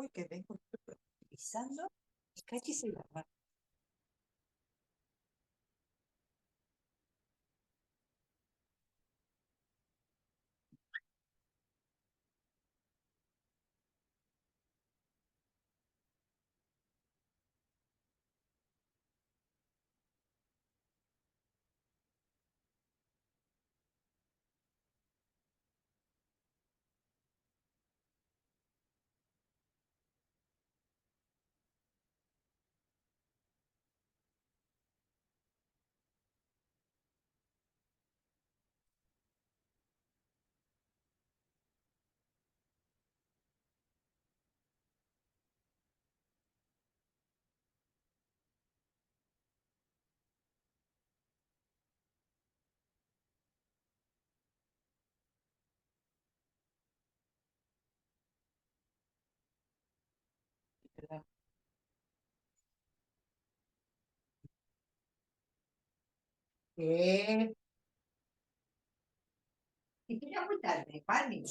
tiempo y que vengo utilizando y cachis en la mano. ¿Verdad? ¿Qué? Y tú ya muy tarde, Fanny.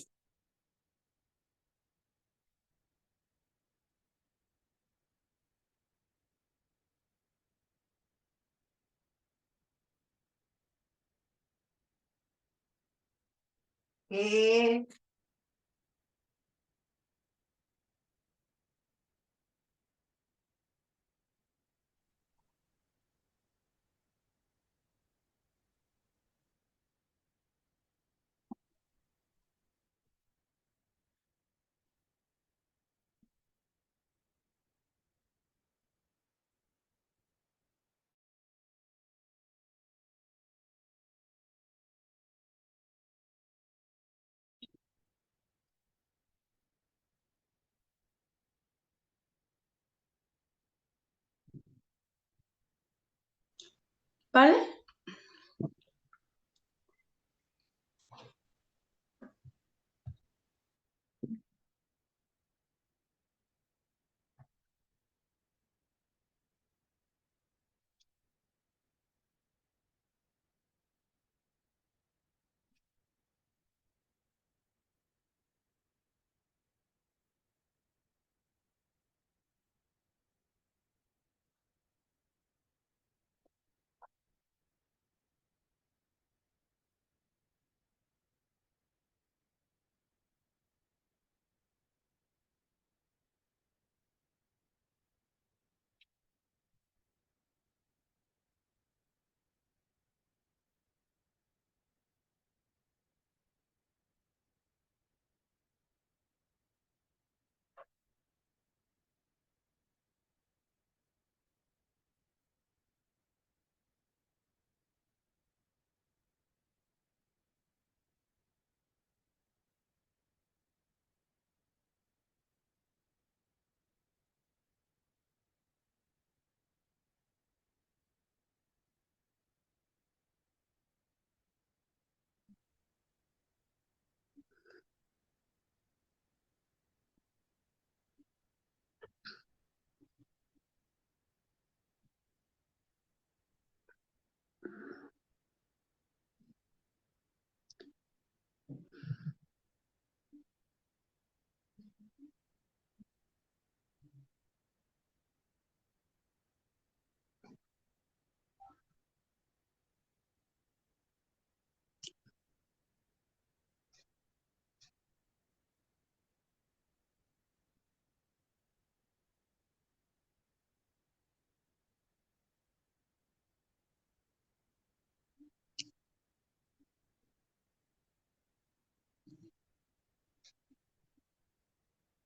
¿Qué? ¿Vale?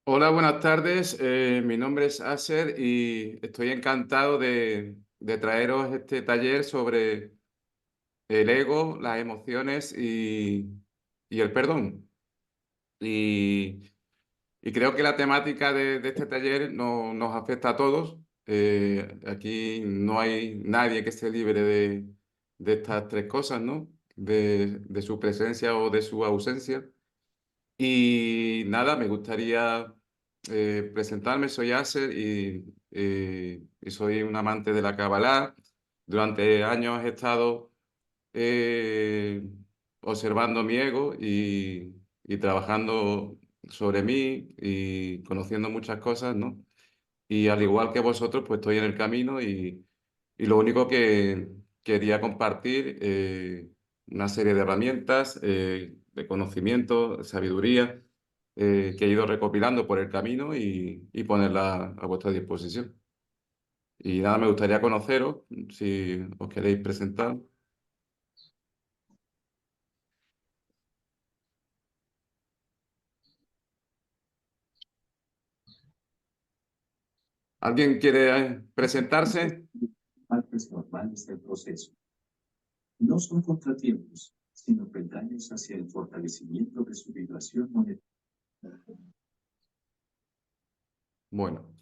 Hola, buenas tardes. Mi nombre es Aser y estoy encantado de traeros este taller sobre el ego, las emociones y el perdón. Y, y creo que la temática de este taller nos afecta a todos. Aquí no hay nadie que esté libre de estas tres cosas, ¿no? De su presencia o de su ausencia. Y nada, me gustaría presentarme, soy Aser y soy un amante de la Kabbalah. Durante años he estado eh, observando mi ego y trabajando sobre mí y conociendo muchas cosas, ¿no? Y al igual que vosotros, pues estoy en el camino y lo único que quería compartir, una serie de herramientas, de conocimiento, de sabiduría, que he ido recopilando por el camino y ponerla a vuestra disposición. Y nada, me gustaría conoceros, si os queréis presentar. ¿Alguien quiere presentarse? Partes normales del proceso. No son contratiempos, sino peldaños hacia el fortalecimiento de su vibración monetaria. Bueno,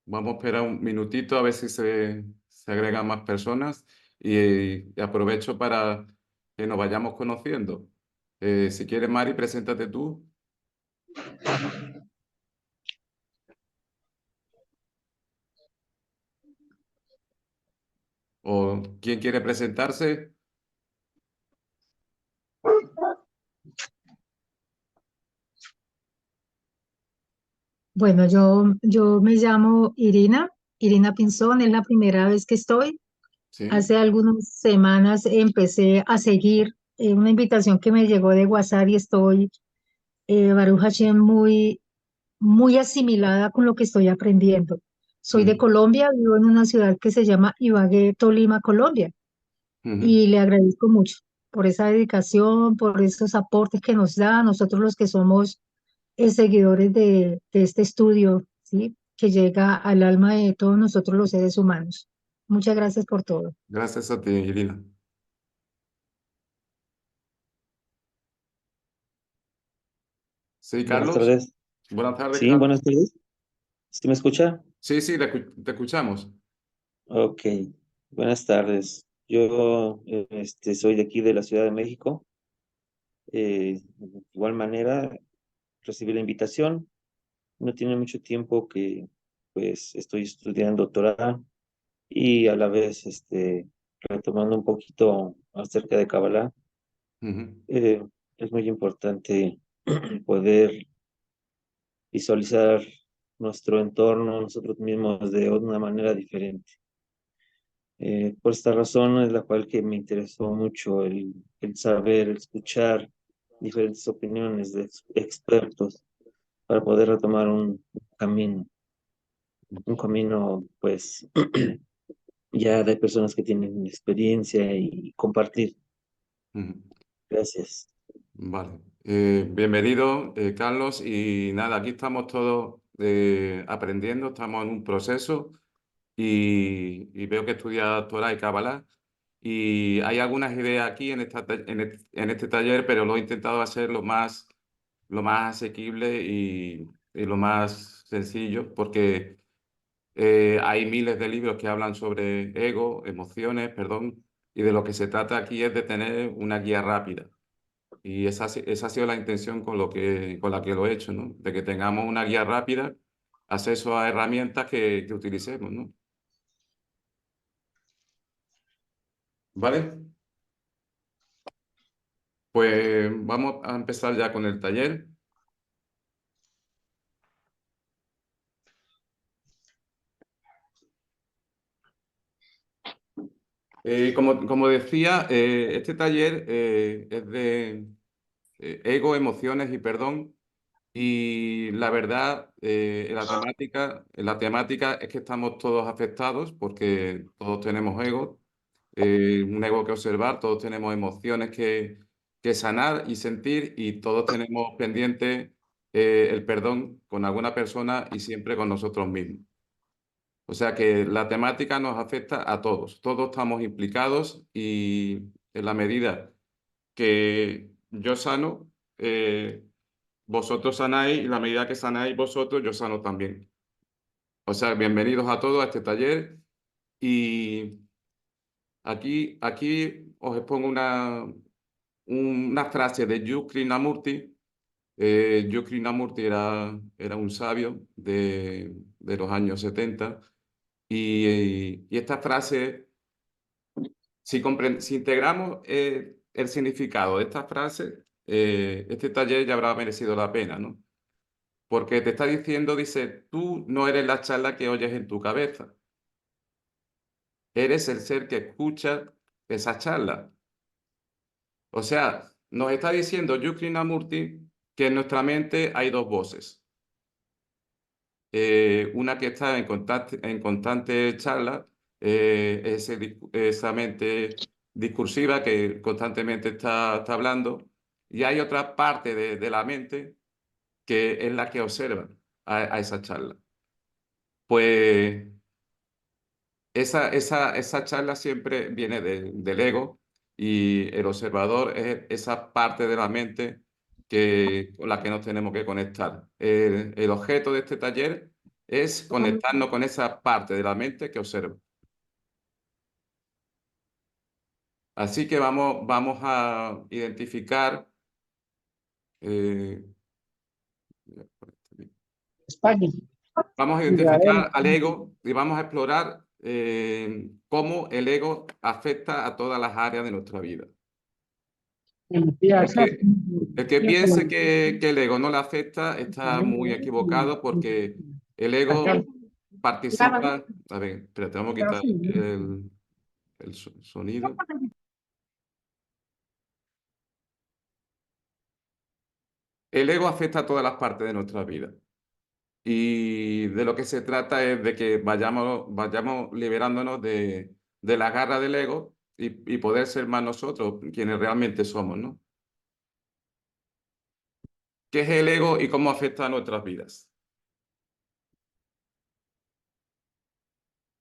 vamos a esperar un minutito a ver si se agregan más personas y aprovecho para que nos vayamos conociendo. Si quieres, Mari, preséntate tú. ¿O quién quiere presentarse? Bueno, yo me llamo Irina Pinzón, es la primera vez que estoy. Sí. Hace algunas semanas empecé a seguir una invitación que me llegó de WhatsApp y estoy, Baruch Hashem, muy asimilada con lo que estoy aprendiendo. Soy de Mm, Colombia, vivo en una ciudad que se llama Ibagué, Tolima, Colombia, ujú. y le agradezco mucho por esa dedicación, por esos aportes que nos da a nosotros los que somos seguidores de este estudio, ¿sí? Que llega al alma de todos nosotros los seres humanos. Muchas gracias por todo. Gracias a ti, Irina. Sí, Buenas Carlos. tardes. Buenas tardes, Sí, Carlos. buenas tardes. ¿Sí me escucha? Sí, sí, te escuchamos. Ok. Buenas tardes. Yo soy de aquí de la Ciudad de México. De igual manera, recibí la invitación. No tiene mucho tiempo que pues estoy estudiando Torah y a la vez retomando un poquito acerca de Kabbalah. Ujú, Eh, es muy importante poder visualizar nuestro entorno, nosotros mismos de una manera diferente. Por esta razón es la cual que me interesó mucho el saber, el escuchar diferentes opiniones de expertos para poder retomar un camino pues ya de personas que tienen experiencia y compartir. ujú. Gracias. Vale. Bienvenido, Carlos. Y nada, aquí estamos todos aprendiendo, estamos en un proceso y veo que estudias Torah y Kabbalah. Y hay algunas ideas aquí en este taller, pero lo he intentado hacer lo más asequible y lo más sencillo, porque hay miles de libros que hablan sobre ego, emociones, perdón, y de lo que se trata aquí es de tener una guía rápida. Y esa ha sido la intención con la que lo he hecho, ¿no? De que tengamos una guía rápida, acceso a herramientas que utilicemos, ¿no? ¿Vale? Pues vamos a empezar ya con el taller. Como decía, este taller es de ego, emociones y perdón. Y la verdad, la temática es que estamos todos afectados porque todos tenemos ego, un ego que observar, todos tenemos emociones que sanar y sentir y todos tenemos pendiente el perdón con alguna persona y siempre con nosotros mismos. O sea que la temática nos afecta a todos, todos estamos implicados y en la medida que yo sano, vosotros sanáis y en la medida que sanáis vosotros, yo sano también. O sea, bienvenidos a todos a este taller y aquí os expongo una frase de Yu Krishnamurti. Yu Krishnamurti era un sabio de los años 70 y esta frase, si integramos el significado de esta frase, este taller ya habrá merecido la pena, ¿no? Porque te está diciendo, dice, tú no eres la charla que oyes en tu cabeza. Eres el ser que escucha esa charla. O sea, nos está diciendo Yu Krishnamurti que en nuestra mente hay dos voces. Una que está en constante charla, esa mente discursiva que constantemente está hablando, y hay otra parte de la mente que es la que observa a esa charla. Pues esa charla siempre viene del ego, y el observador es esa parte de la mente con la que nos tenemos que conectar. El objeto de este taller es conectarnos con esa parte de la mente que observa. Así que vamos a identificar... España. Vamos a identificar al ego y vamos a explorar cómo el ego afecta a todas las áreas de nuestra vida. El que piense que el ego no le afecta está muy equivocado, porque el ego participa... A ver, espérate, vamos a quitar el sonido. El ego afecta a todas las partes de nuestra vida. Y de lo que se trata es de que vayamos liberándonos de la garra del ego y poder ser más nosotros quienes realmente somos, ¿no? ¿Qué es el ego y cómo afecta a nuestras vidas?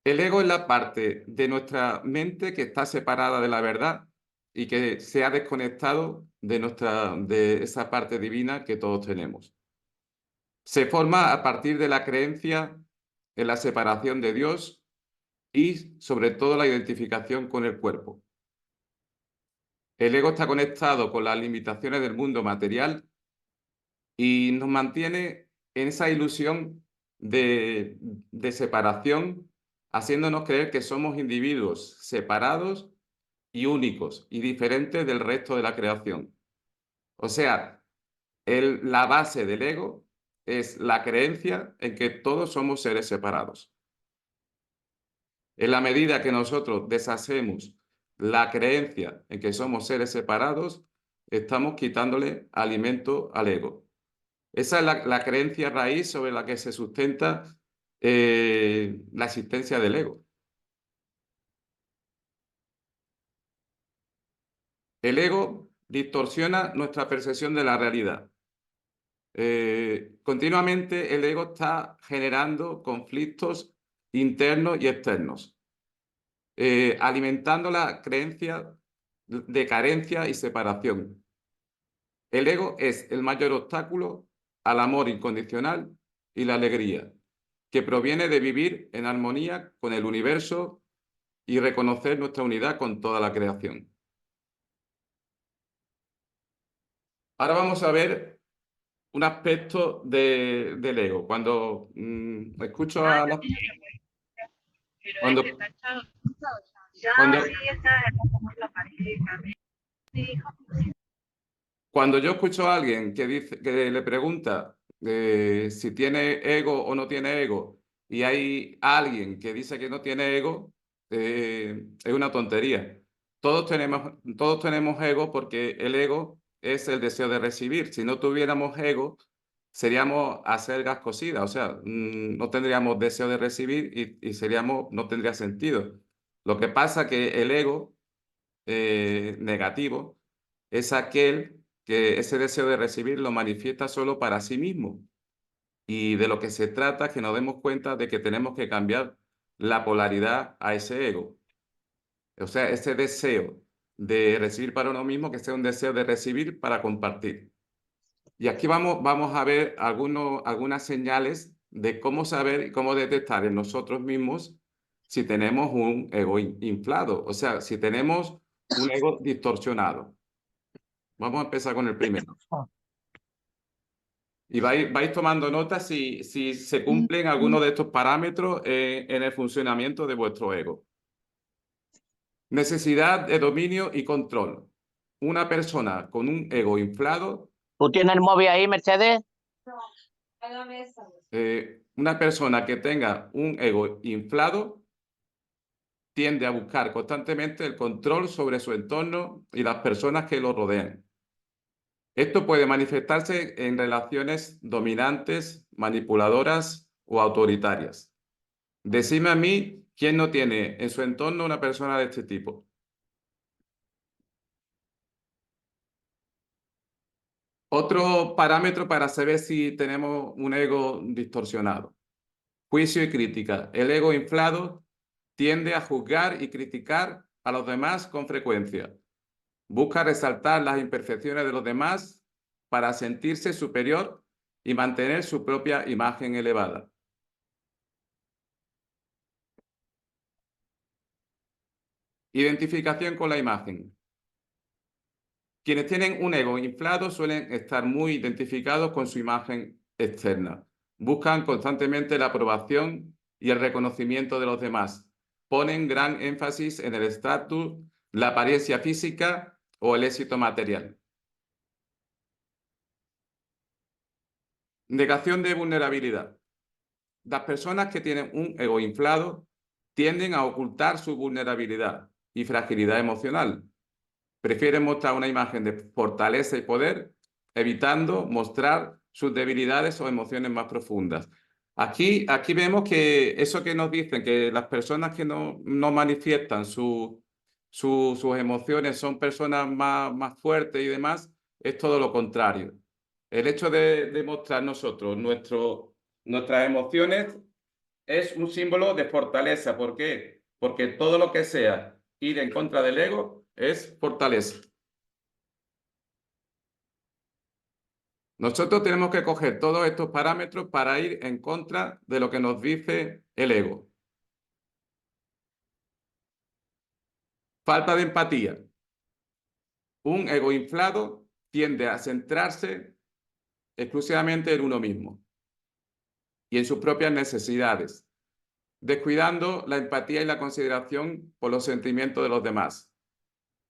El ego es la parte de nuestra mente que está separada de la verdad y que se ha desconectado de esa parte divina que todos tenemos. Se forma a partir de la creencia en la separación de Dios y, sobre todo, la identificación con el cuerpo. El ego está conectado con las limitaciones del mundo material y nos mantiene en esa ilusión de separación, haciéndonos creer que somos individuos separados y únicos y diferentes del resto de la creación. O sea, la base del ego es la creencia en que todos somos seres separados. En la medida que nosotros deshacemos la creencia en que somos seres separados, estamos quitándole alimento al ego. Esa es la creencia raíz sobre la que se sustenta la existencia del ego. El ego distorsiona nuestra percepción de la realidad. Continuamente el ego está generando conflictos internos y externos, alimentando la creencia de carencia y separación. El ego es el mayor obstáculo al amor incondicional y la alegría, que proviene de vivir en armonía con el universo y reconocer nuestra unidad con toda la creación. Ahora vamos a ver un aspecto del ego. Cuando escucho a las... Cuando yo escucho a alguien que le pregunta si tiene ego o no tiene ego, y hay alguien que dice que no tiene ego, es una tontería. Todos tenemos ego, porque el ego es el deseo de recibir. Si no tuviéramos ego, seríamos acelgas cocidas, o sea, no tendríamos deseo de recibir y no tendría sentido. Lo que pasa que el ego negativo es aquel que ese deseo de recibir lo manifiesta solo para sí mismo. Y de lo que se trata es que nos demos cuenta de que tenemos que cambiar la polaridad a ese ego. O sea, ese deseo de recibir para uno mismo, que sea un deseo de recibir para compartir. Y aquí vamos a ver algunas señales de cómo saber y cómo detectar en nosotros mismos si tenemos un ego inflado, o sea, si tenemos un ego distorsionado. Vamos a empezar con el primero. Y vais tomando nota si se cumplen algunos de estos parámetros en el funcionamiento de vuestro ego. Necesidad de dominio y control. una persona con un ego inflado, ¿Tú tienes el móvil ahí, Mercedes? una persona que tenga un ego inflado tiende a buscar constantemente el control sobre su entorno y las personas que lo rodean. Esto puede manifestarse en relaciones dominantes, manipuladoras o autoritarias. Decime a mí quién no tiene en su entorno una persona de este tipo. Otro parámetro para saber si tenemos un ego distorsionado. Juicio y crítica. El ego inflado tiende a juzgar y criticar a los demás con frecuencia. Busca resaltar las imperfecciones de los demás para sentirse superior y mantener su propia imagen elevada. Identificación con la imagen. Quienes tienen un ego inflado suelen estar muy identificados con su imagen externa. Buscan constantemente la aprobación y el reconocimiento de los demás. Ponen gran énfasis en el estatus, la apariencia física o el éxito material. Negación de vulnerabilidad. Las personas que tienen un ego inflado tienden a ocultar su vulnerabilidad y fragilidad emocional. Prefieren mostrar una imagen de fortaleza y poder, evitando mostrar sus debilidades o emociones más profundas. Aquí vemos que eso que nos dicen, que las personas que no manifiestan sus emociones son personas más fuertes y demás, es todo lo contrario. El hecho de mostrar nosotros nuestras emociones es un símbolo de fortaleza. ¿Por qué? Porque todo lo que sea ir en contra del ego es fortaleza. Nosotros tenemos que coger todos estos parámetros para ir en contra de lo que nos dice el ego. Falta de empatía. Un ego inflado tiende a centrarse exclusivamente en uno mismo y en sus propias necesidades, descuidando la empatía y la consideración por los sentimientos de los demás.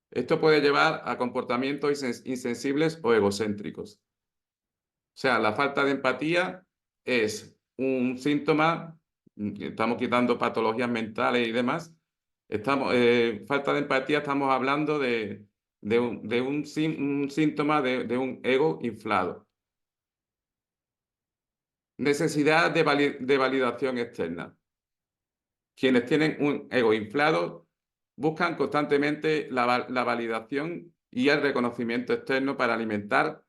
Esto puede llevar a comportamientos insensibles o egocéntricos. O sea, la falta de empatía es un síntoma, estamos quitando patologías mentales y demás. Falta de empatía, estamos hablando de un síntoma de un ego inflado. Necesidad de validación externa. Quienes tienen un ego inflado buscan constantemente la validación y el reconocimiento externo para alimentar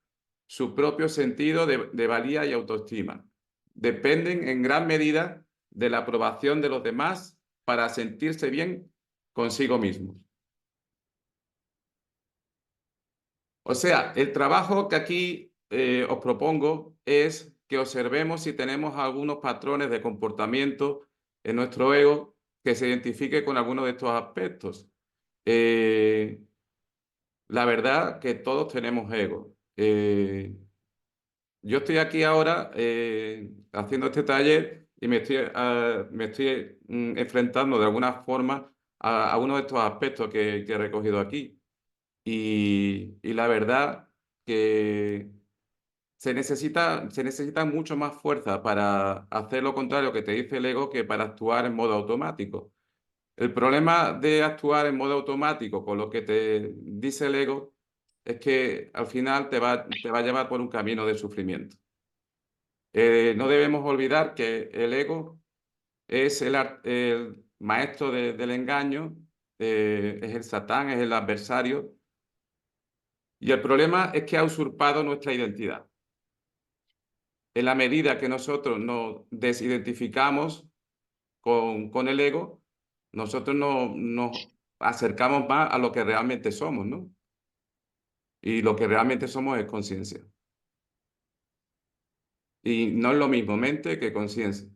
su propio sentido de valía y autoestima. Dependen en gran medida de la aprobación de los demás para sentirse bien consigo mismos. O sea, el trabajo que aquí os propongo es que observemos si tenemos algunos patrones de comportamiento en nuestro ego que se identifique con alguno de estos aspectos. La verdad que todos tenemos ego. Yo estoy aquí ahora haciendo este taller y me estoy enfrentando de alguna forma a uno de estos aspectos que he recogido aquí. Y la verdad que se necesita mucho más fuerza para hacer lo contrario que te dice el ego que para actuar en modo automático. El problema de actuar en modo automático con lo que te dice el ego es que al final te va a llevar por un camino de sufrimiento. No debemos olvidar que el ego es el maestro del engaño, es el Satán, es el adversario. Y el problema es que ha usurpado nuestra identidad. En la medida que nosotros nos desidentificamos con el ego, nosotros nos acercamos más a lo que realmente somos, ¿no? Y lo que realmente somos es conciencia. Y no es lo mismo mente que conciencia.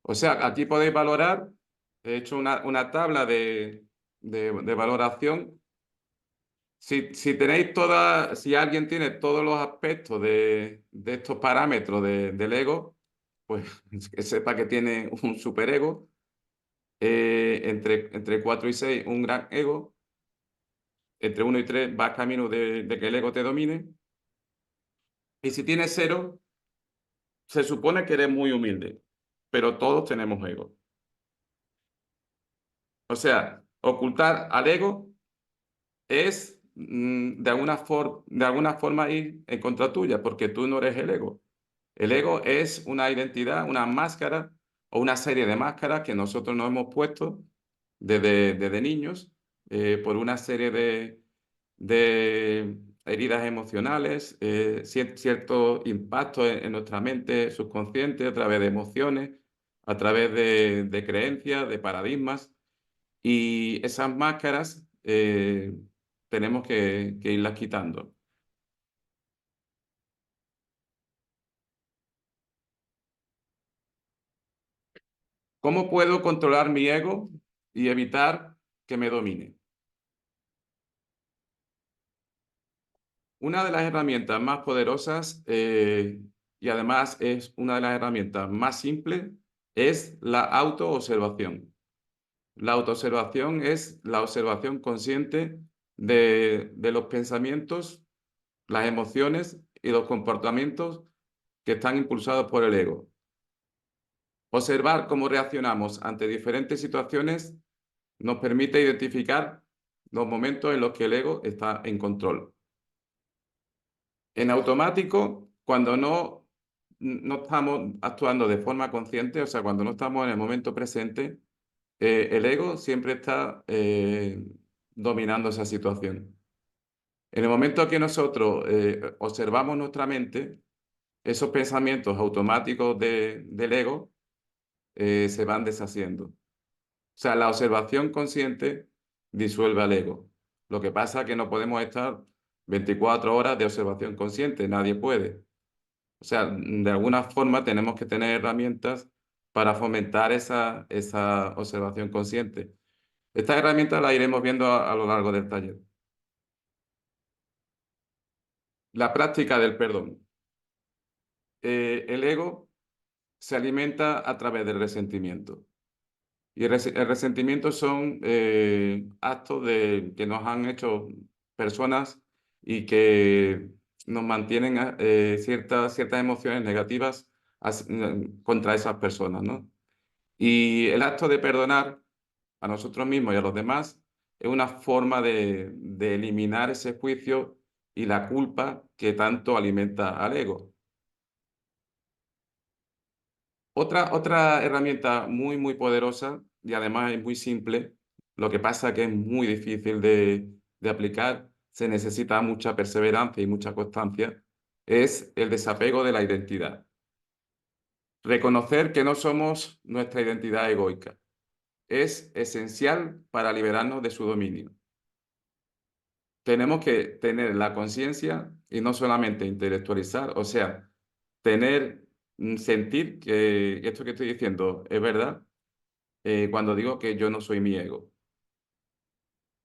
O sea, aquí podéis valorar, he hecho una tabla de valoración. Si alguien tiene todos los aspectos de estos parámetros del ego, pues que sepa que tiene un superego. entre 4 y 6 un gran ego, entre 1 y 3 vas camino de que el ego te domine, y si tienes 0, se supone que eres muy humilde, pero todos tenemos ego. O sea, ocultar al ego es de alguna forma ir en contra tuya, porque tú no eres el ego. El ego es una identidad, una máscara o una serie de máscaras que nosotros nos hemos puesto desde niños por una serie de heridas emocionales, cierto impacto en nuestra mente subconsciente a través de emociones, a través de creencias, de paradigmas. Y esas máscaras tenemos que irlas quitando. ¿Cómo puedo controlar mi ego y evitar que me domine? Una de las herramientas más poderosas y además es una de las herramientas más simples es la autoobservación. La autoobservación es la observación consciente de los pensamientos, las emociones y los comportamientos que están impulsados por el ego. Observar cómo reaccionamos ante diferentes situaciones nos permite identificar los momentos en los que el ego está en control. En automático, cuando no estamos actuando de forma consciente, o sea, cuando no estamos en el momento presente, el ego siempre está dominando esa situación. En el momento que nosotros observamos nuestra mente, esos pensamientos automáticos del ego se van deshaciendo. O sea, la observación consciente disuelve al ego. Lo que pasa es que no podemos estar 24 horas de observación consciente, nadie puede. O sea, de alguna forma tenemos que tener herramientas para fomentar esa observación consciente. Estas herramientas las iremos viendo a lo largo del taller. La práctica del perdón. El ego se alimenta a través del resentimiento. Y el resentimiento son actos que nos han hecho personas y que nos mantienen ciertas emociones negativas contra esas personas, ¿no? Y el acto de perdonar a nosotros mismos y a los demás es una forma de eliminar ese juicio y la culpa que tanto alimenta al ego. Otra herramienta muy, muy poderosa y además es muy simple, lo que pasa que es muy difícil de aplicar, se necesita mucha perseverancia y mucha constancia, es el desapego de la identidad. Reconocer que no somos nuestra identidad egoica es esencial para liberarnos de su dominio. Tenemos que tener la conciencia y no solamente intelectualizar, o sea, sentir que esto que estoy diciendo es verdad cuando digo que yo no soy mi ego.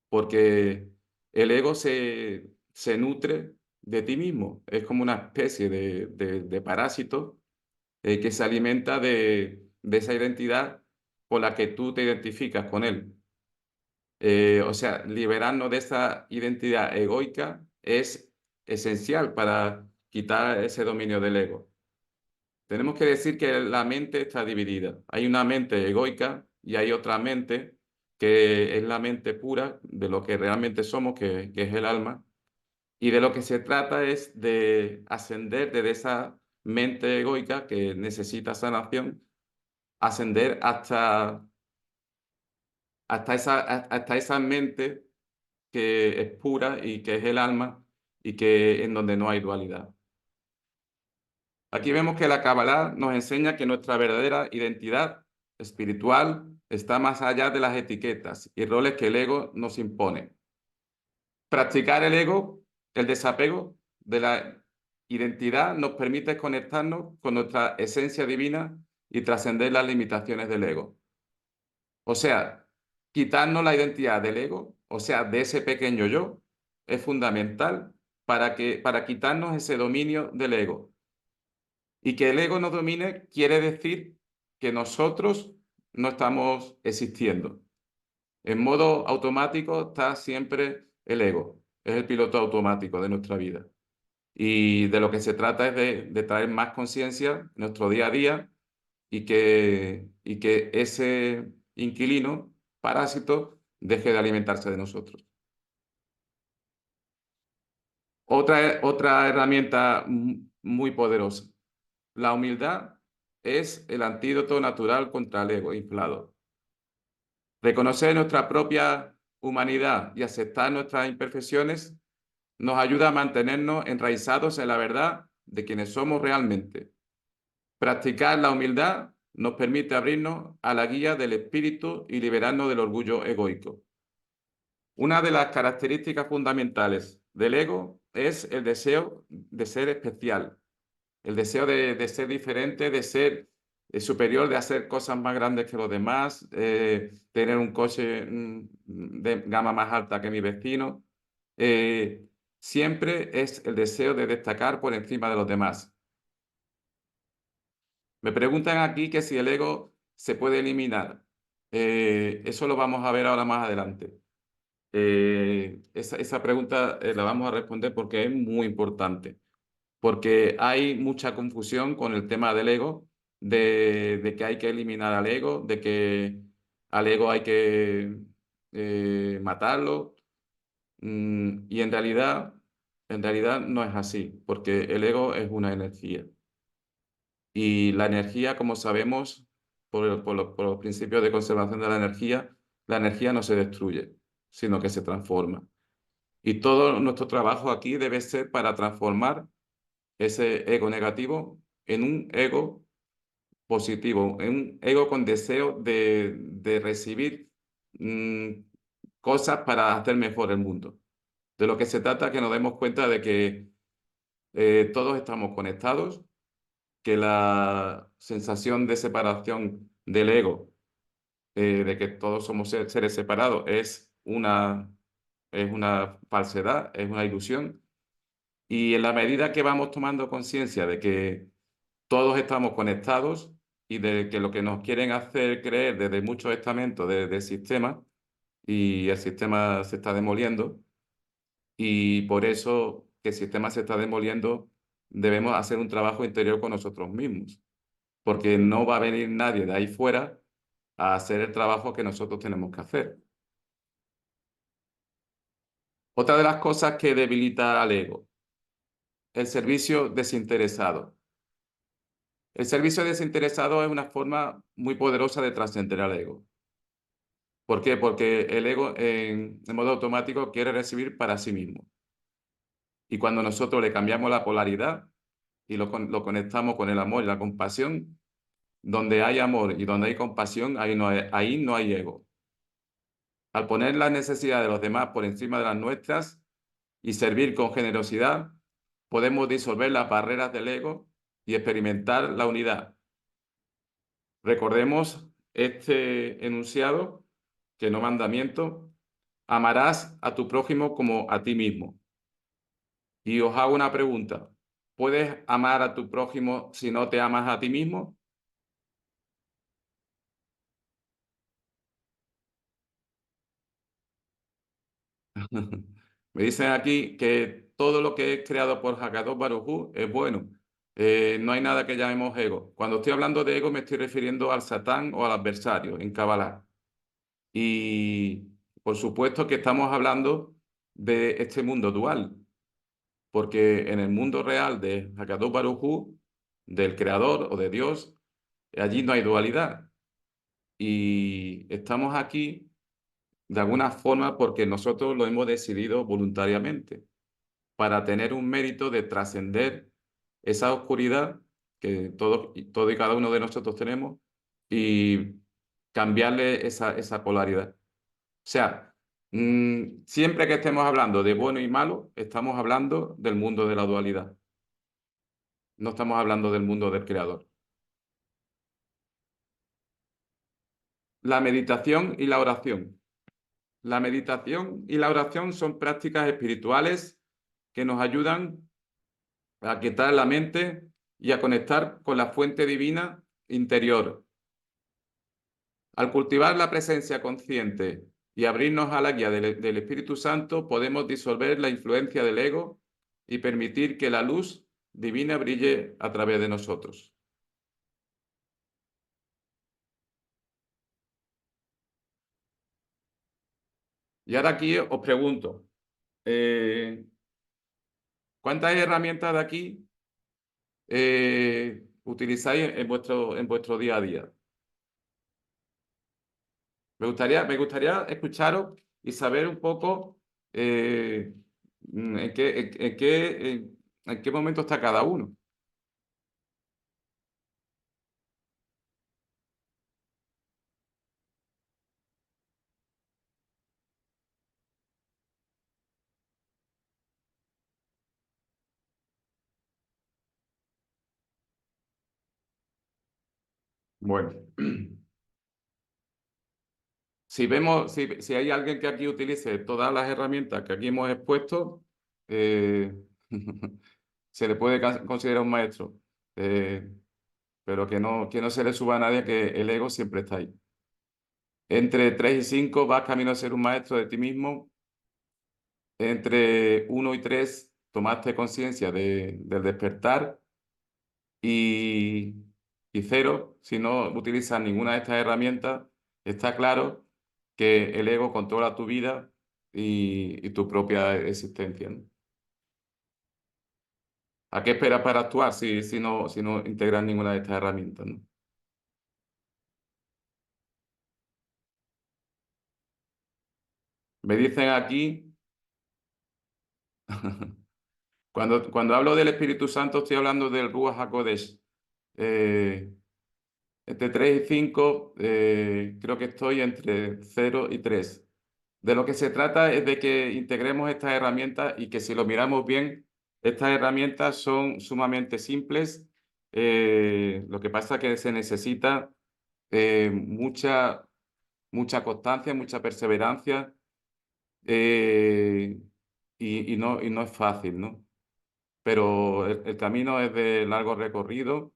Porque el ego se nutre de ti mismo, es como una especie de parásito que se alimenta de esa identidad con la que tú te identificas con él. O sea, liberarnos de esa identidad egoica es esencial para quitar ese dominio del ego. Tenemos que decir que la mente está dividida. Hay una mente egoica y hay otra mente que es la mente pura de lo que realmente somos, que es el alma. Y de lo que se trata es de ascender desde esa mente egoica que necesita sanación, ascender hasta esa mente que es pura y que es el alma y que en donde no hay dualidad. Aquí vemos que la Kabbalah nos enseña que nuestra verdadera identidad espiritual está más allá de las etiquetas y roles que el ego nos impone. Practicar el desapego de la identidad, nos permite conectarnos con nuestra esencia divina y trascender las limitaciones del ego. O sea, quitarnos la identidad del ego, o sea, de ese pequeño yo, es fundamental para quitarnos ese dominio del ego. Y que el ego nos domine quiere decir que nosotros no estamos existiendo. En modo automático está siempre el ego, es el piloto automático de nuestra vida. Y de lo que se trata es de traer más conciencia en nuestro día a día y que ese inquilino, parásito, deje de alimentarse de nosotros. Otra herramienta muy poderosa. La humildad es el antídoto natural contra el ego inflado. Reconocer nuestra propia humanidad y aceptar nuestras imperfecciones nos ayuda a mantenernos enraizados en la verdad de quienes somos realmente. Practicar la humildad nos permite abrirnos a la guía del espíritu y liberarnos del orgullo egoico. Una de las características fundamentales del ego es el deseo de ser especial, el deseo de ser diferente, de ser superior, de hacer cosas más grandes que los demás, tener un coche de gama más alta que mi vecino. Siempre es el deseo de destacar por encima de los demás. Me preguntan aquí que si el ego se puede eliminar. Eso lo vamos a ver ahora más adelante. Esa pregunta la vamos a responder porque es muy importante. Porque hay mucha confusión con el tema del ego, de que hay que eliminar al ego, de que al ego hay que matarlo. Y en realidad no es así, porque el ego es una energía. Y la energía, como sabemos, por los principios de conservación de la energía no se destruye, sino que se transforma. Y todo nuestro trabajo aquí debe ser para transformar ese ego negativo en un ego positivo, en un ego con deseo de recibir cosas para hacer mejor el mundo. De lo que se trata es que nos demos cuenta de que todos estamos conectados, que la sensación de separación del ego, de que todos somos seres separados, es una falsedad, es una ilusión. Y en la medida que vamos tomando conciencia de que todos estamos conectados y de que lo que nos quieren hacer creer desde muchos estamentos del sistema, y el sistema se está demoliendo, y por eso que el sistema se está demoliendo, debemos hacer un trabajo interior con nosotros mismos, porque no va a venir nadie de ahí fuera a hacer el trabajo que nosotros tenemos que hacer. Otra de las cosas que debilita al ego, el servicio desinteresado. El servicio desinteresado es una forma muy poderosa de trascender al ego. ¿Por qué? Porque el ego en modo automático quiere recibir para sí mismo. Y cuando nosotros le cambiamos la polaridad y lo conectamos con el amor y la compasión, donde hay amor y donde hay compasión, ahí no hay ego. Al poner las necesidades de los demás por encima de las nuestras y servir con generosidad, podemos disolver las barreras del ego y experimentar la unidad. Recordemos este enunciado, que no mandamiento: amarás a tu prójimo como a ti mismo. Y os hago una pregunta: ¿puedes amar a tu prójimo si no te amas a ti mismo? Me dicen aquí que todo lo que es creado por Hakadosh Baruj Hu es bueno. No hay nada que llamemos ego. Cuando estoy hablando de ego me estoy refiriendo al Satán o al adversario en Kabbalah. Y por supuesto que estamos hablando de este mundo dual, porque en el mundo real de Hakadosh Baruj Hu, del creador o de Dios, allí no hay dualidad. Y estamos aquí de alguna forma porque nosotros lo hemos decidido voluntariamente, para tener un mérito de trascender esa oscuridad que todo y cada uno de nosotros tenemos y cambiarle esa polaridad. O sea, siempre que estemos hablando de bueno y malo, estamos hablando del mundo de la dualidad. No estamos hablando del mundo del creador. La meditación y la oración. La meditación y la oración son prácticas espirituales que nos ayudan a quitar la mente y a conectar con la fuente divina interior. Al cultivar la presencia consciente y abrirnos a la guía del Espíritu Santo, podemos disolver la influencia del ego y permitir que la luz divina brille a través de nosotros. Y ahora aquí os pregunto, ¿cuántas herramientas de aquí utilizáis en vuestro día a día? Me gustaría escucharos y saber un poco en qué momento está cada uno. Bueno, si hay alguien que aquí utilice todas las herramientas que aquí hemos expuesto, eh, se le puede considerar un maestro, pero que no se le suba a nadie, que el ego siempre está ahí. Entre 3 y 5 vas camino a ser un maestro de ti mismo. Entre 1 y 3 tomaste conciencia del despertar. Y 0, si no utilizas ninguna de estas herramientas, está claro que el ego controla tu vida y tu propia existencia, ¿no? ¿A qué esperas para actuar si no integras ninguna de estas herramientas, ¿no? Me dicen aquí, cuando hablo del Espíritu Santo, estoy hablando del Ruach HaKodesh. Entre 3 y 5, creo que estoy entre 0 y 3. De lo que se trata es de que integremos estas herramientas y que, si lo miramos bien, estas herramientas son sumamente simples. Lo que pasa es que se necesita mucha constancia, mucha perseverancia, eh, y no es fácil, ¿no? Pero el camino es de largo recorrido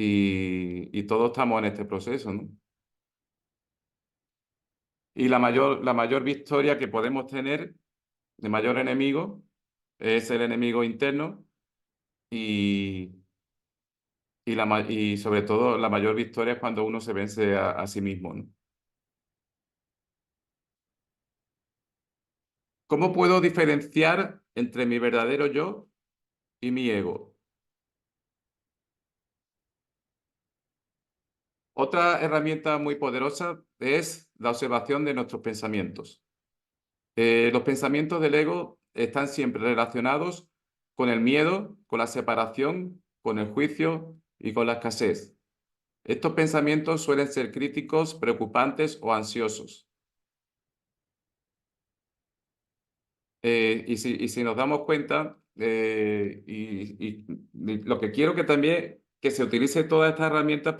y todos estamos en este proceso, ¿no? Y la mayor victoria que podemos tener, el mayor enemigo, es el enemigo interno, y sobre todo la mayor victoria es cuando uno se vence a sí mismo, ¿no? ¿Cómo puedo diferenciar entre mi verdadero yo y mi ego? Otra herramienta muy poderosa es la observación de nuestros pensamientos. Los pensamientos del ego están siempre relacionados con el miedo, con la separación, con el juicio y con la escasez. Estos pensamientos suelen ser críticos, preocupantes o ansiosos. Y si nos damos cuenta, lo que quiero que también que se utilice todas estas herramientas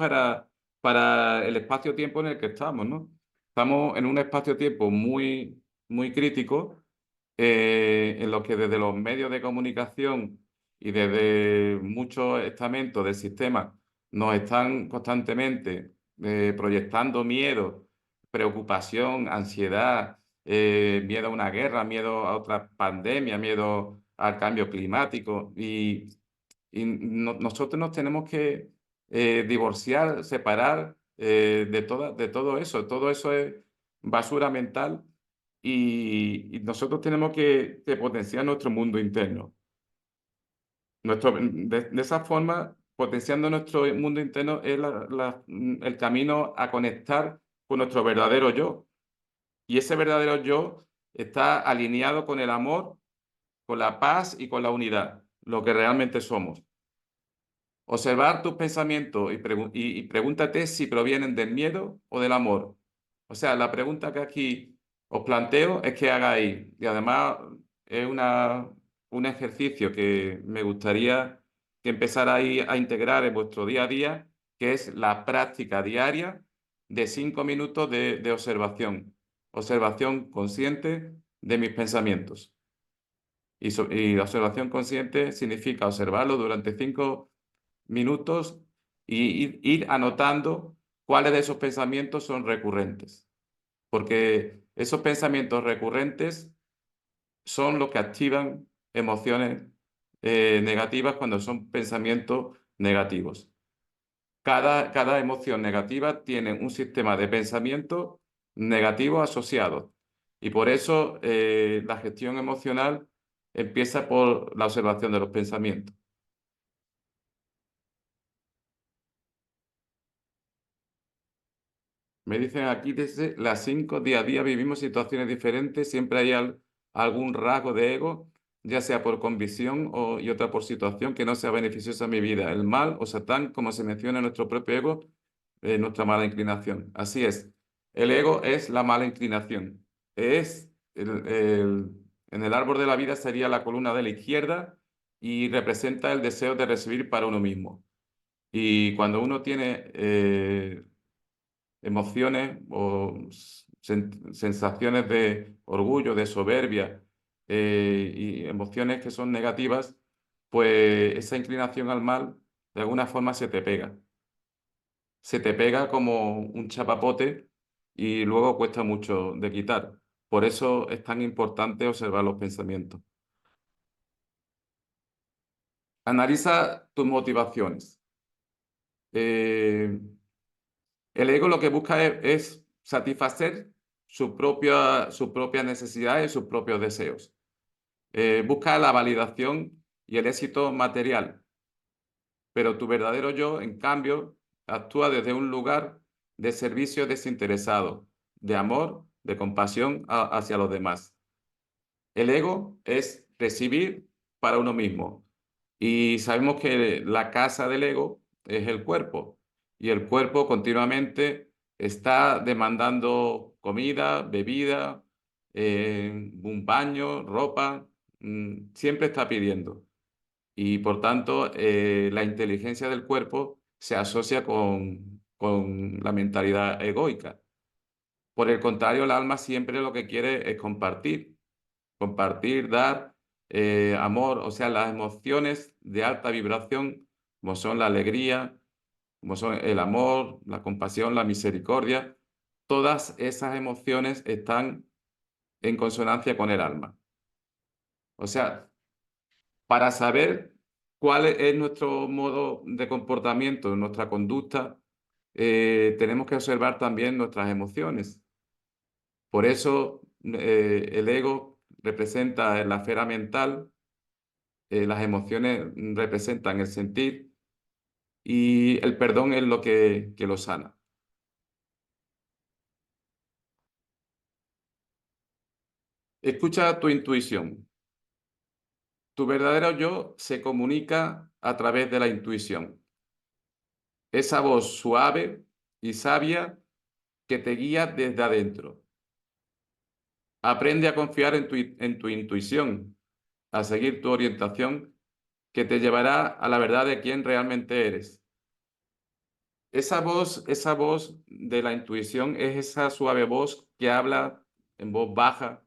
para el espacio-tiempo en el que estamos, ¿no? Estamos en un espacio-tiempo muy crítico, en lo que desde los medios de comunicación y desde muchos estamentos del sistema nos están constantemente proyectando miedo, preocupación, ansiedad, miedo a una guerra, miedo a otra pandemia, miedo al cambio climático. Nosotros nos tenemos que divorciar, separar de todo eso. Todo eso es basura mental, y nosotros tenemos que potenciar nuestro mundo interno. De esa forma, potenciando nuestro mundo interno es el camino a conectar con nuestro verdadero yo. Y ese verdadero yo está alineado con el amor, con la paz y con la unidad, lo que realmente somos. Observar tus pensamientos y pregúntate si provienen del miedo o del amor. O sea, la pregunta que aquí os planteo es que hagáis, y además es un ejercicio que me gustaría que empezarais a integrar en vuestro día a día, que es la práctica diaria de 5 minutos de observación consciente de mis pensamientos. Y la observación consciente significa observarlo durante 5 minutos y ir anotando cuáles de esos pensamientos son recurrentes. Porque esos pensamientos recurrentes son los que activan emociones negativas cuando son pensamientos negativos. Cada emoción negativa tiene un sistema de pensamiento negativo asociado. Y por eso la gestión emocional empieza por la observación de los pensamientos. Me dicen aquí desde las 5, día a día vivimos situaciones diferentes, siempre hay algún rasgo de ego, ya sea por convicción y otra por situación que no sea beneficiosa a mi vida. El mal o Satán, como se menciona en nuestro propio ego, nuestra mala inclinación. Así es. El ego es la mala inclinación. Es en el árbol de la vida sería la columna de la izquierda y representa el deseo de recibir para uno mismo. Y cuando uno tiene emociones o sensaciones de orgullo, de soberbia y emociones que son negativas, pues esa inclinación al mal de alguna forma se te pega. Se te pega como un chapapote y luego cuesta mucho de quitar. Por eso es tan importante observar los pensamientos. Analiza tus motivaciones. El ego lo que busca es satisfacer sus propias necesidades y sus propios deseos. Busca la validación y el éxito material. Pero tu verdadero yo, en cambio, actúa desde un lugar de servicio desinteresado, de amor, de compasión hacia los demás. El ego es recibir para uno mismo. Y sabemos que la casa del ego es el cuerpo. Y el cuerpo continuamente está demandando comida, bebida, un baño, ropa. Siempre está pidiendo. Y por tanto, la inteligencia del cuerpo se asocia con la mentalidad egoica. Por el contrario, el alma siempre lo que quiere es compartir, dar amor, o sea, las emociones de alta vibración, como son la alegría, como son el amor, la compasión, la misericordia, todas esas emociones están en consonancia con el alma. O sea, para saber cuál es nuestro modo de comportamiento, nuestra conducta, tenemos que observar también nuestras emociones. Por eso el ego representa en la esfera mental, las emociones representan el sentir y el perdón es lo que lo sana. Escucha tu intuición. Tu verdadero yo se comunica a través de la intuición. Esa voz suave y sabia que te guía desde adentro. Aprende a confiar en tu intuición, a seguir tu orientación que te llevará a la verdad de quién realmente eres. Esa voz de la intuición es esa suave voz que habla en voz baja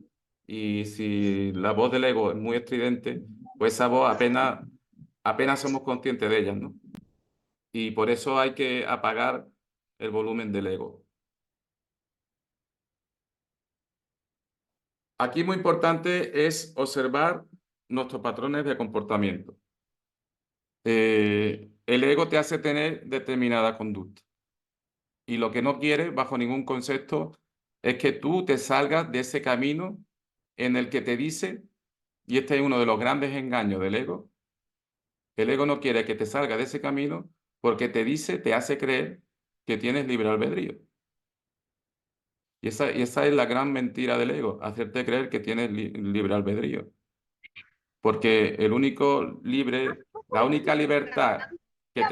y si la voz del ego es muy estridente, pues esa voz apenas somos conscientes de ella, ¿no? Y por eso hay que apagar el volumen del ego. Aquí muy importante es observar nuestros patrones de comportamiento. El ego te hace tener determinada conducta. Y lo que no quiere, bajo ningún concepto, es que tú te salgas de ese camino en el que te dice, y este es uno de los grandes engaños del ego, el ego no quiere que te salgas de ese camino porque te dice, te hace creer que tienes libre albedrío. Y esa es la gran mentira del ego, hacerte creer que tienes libre albedrío. Porque la única libertad que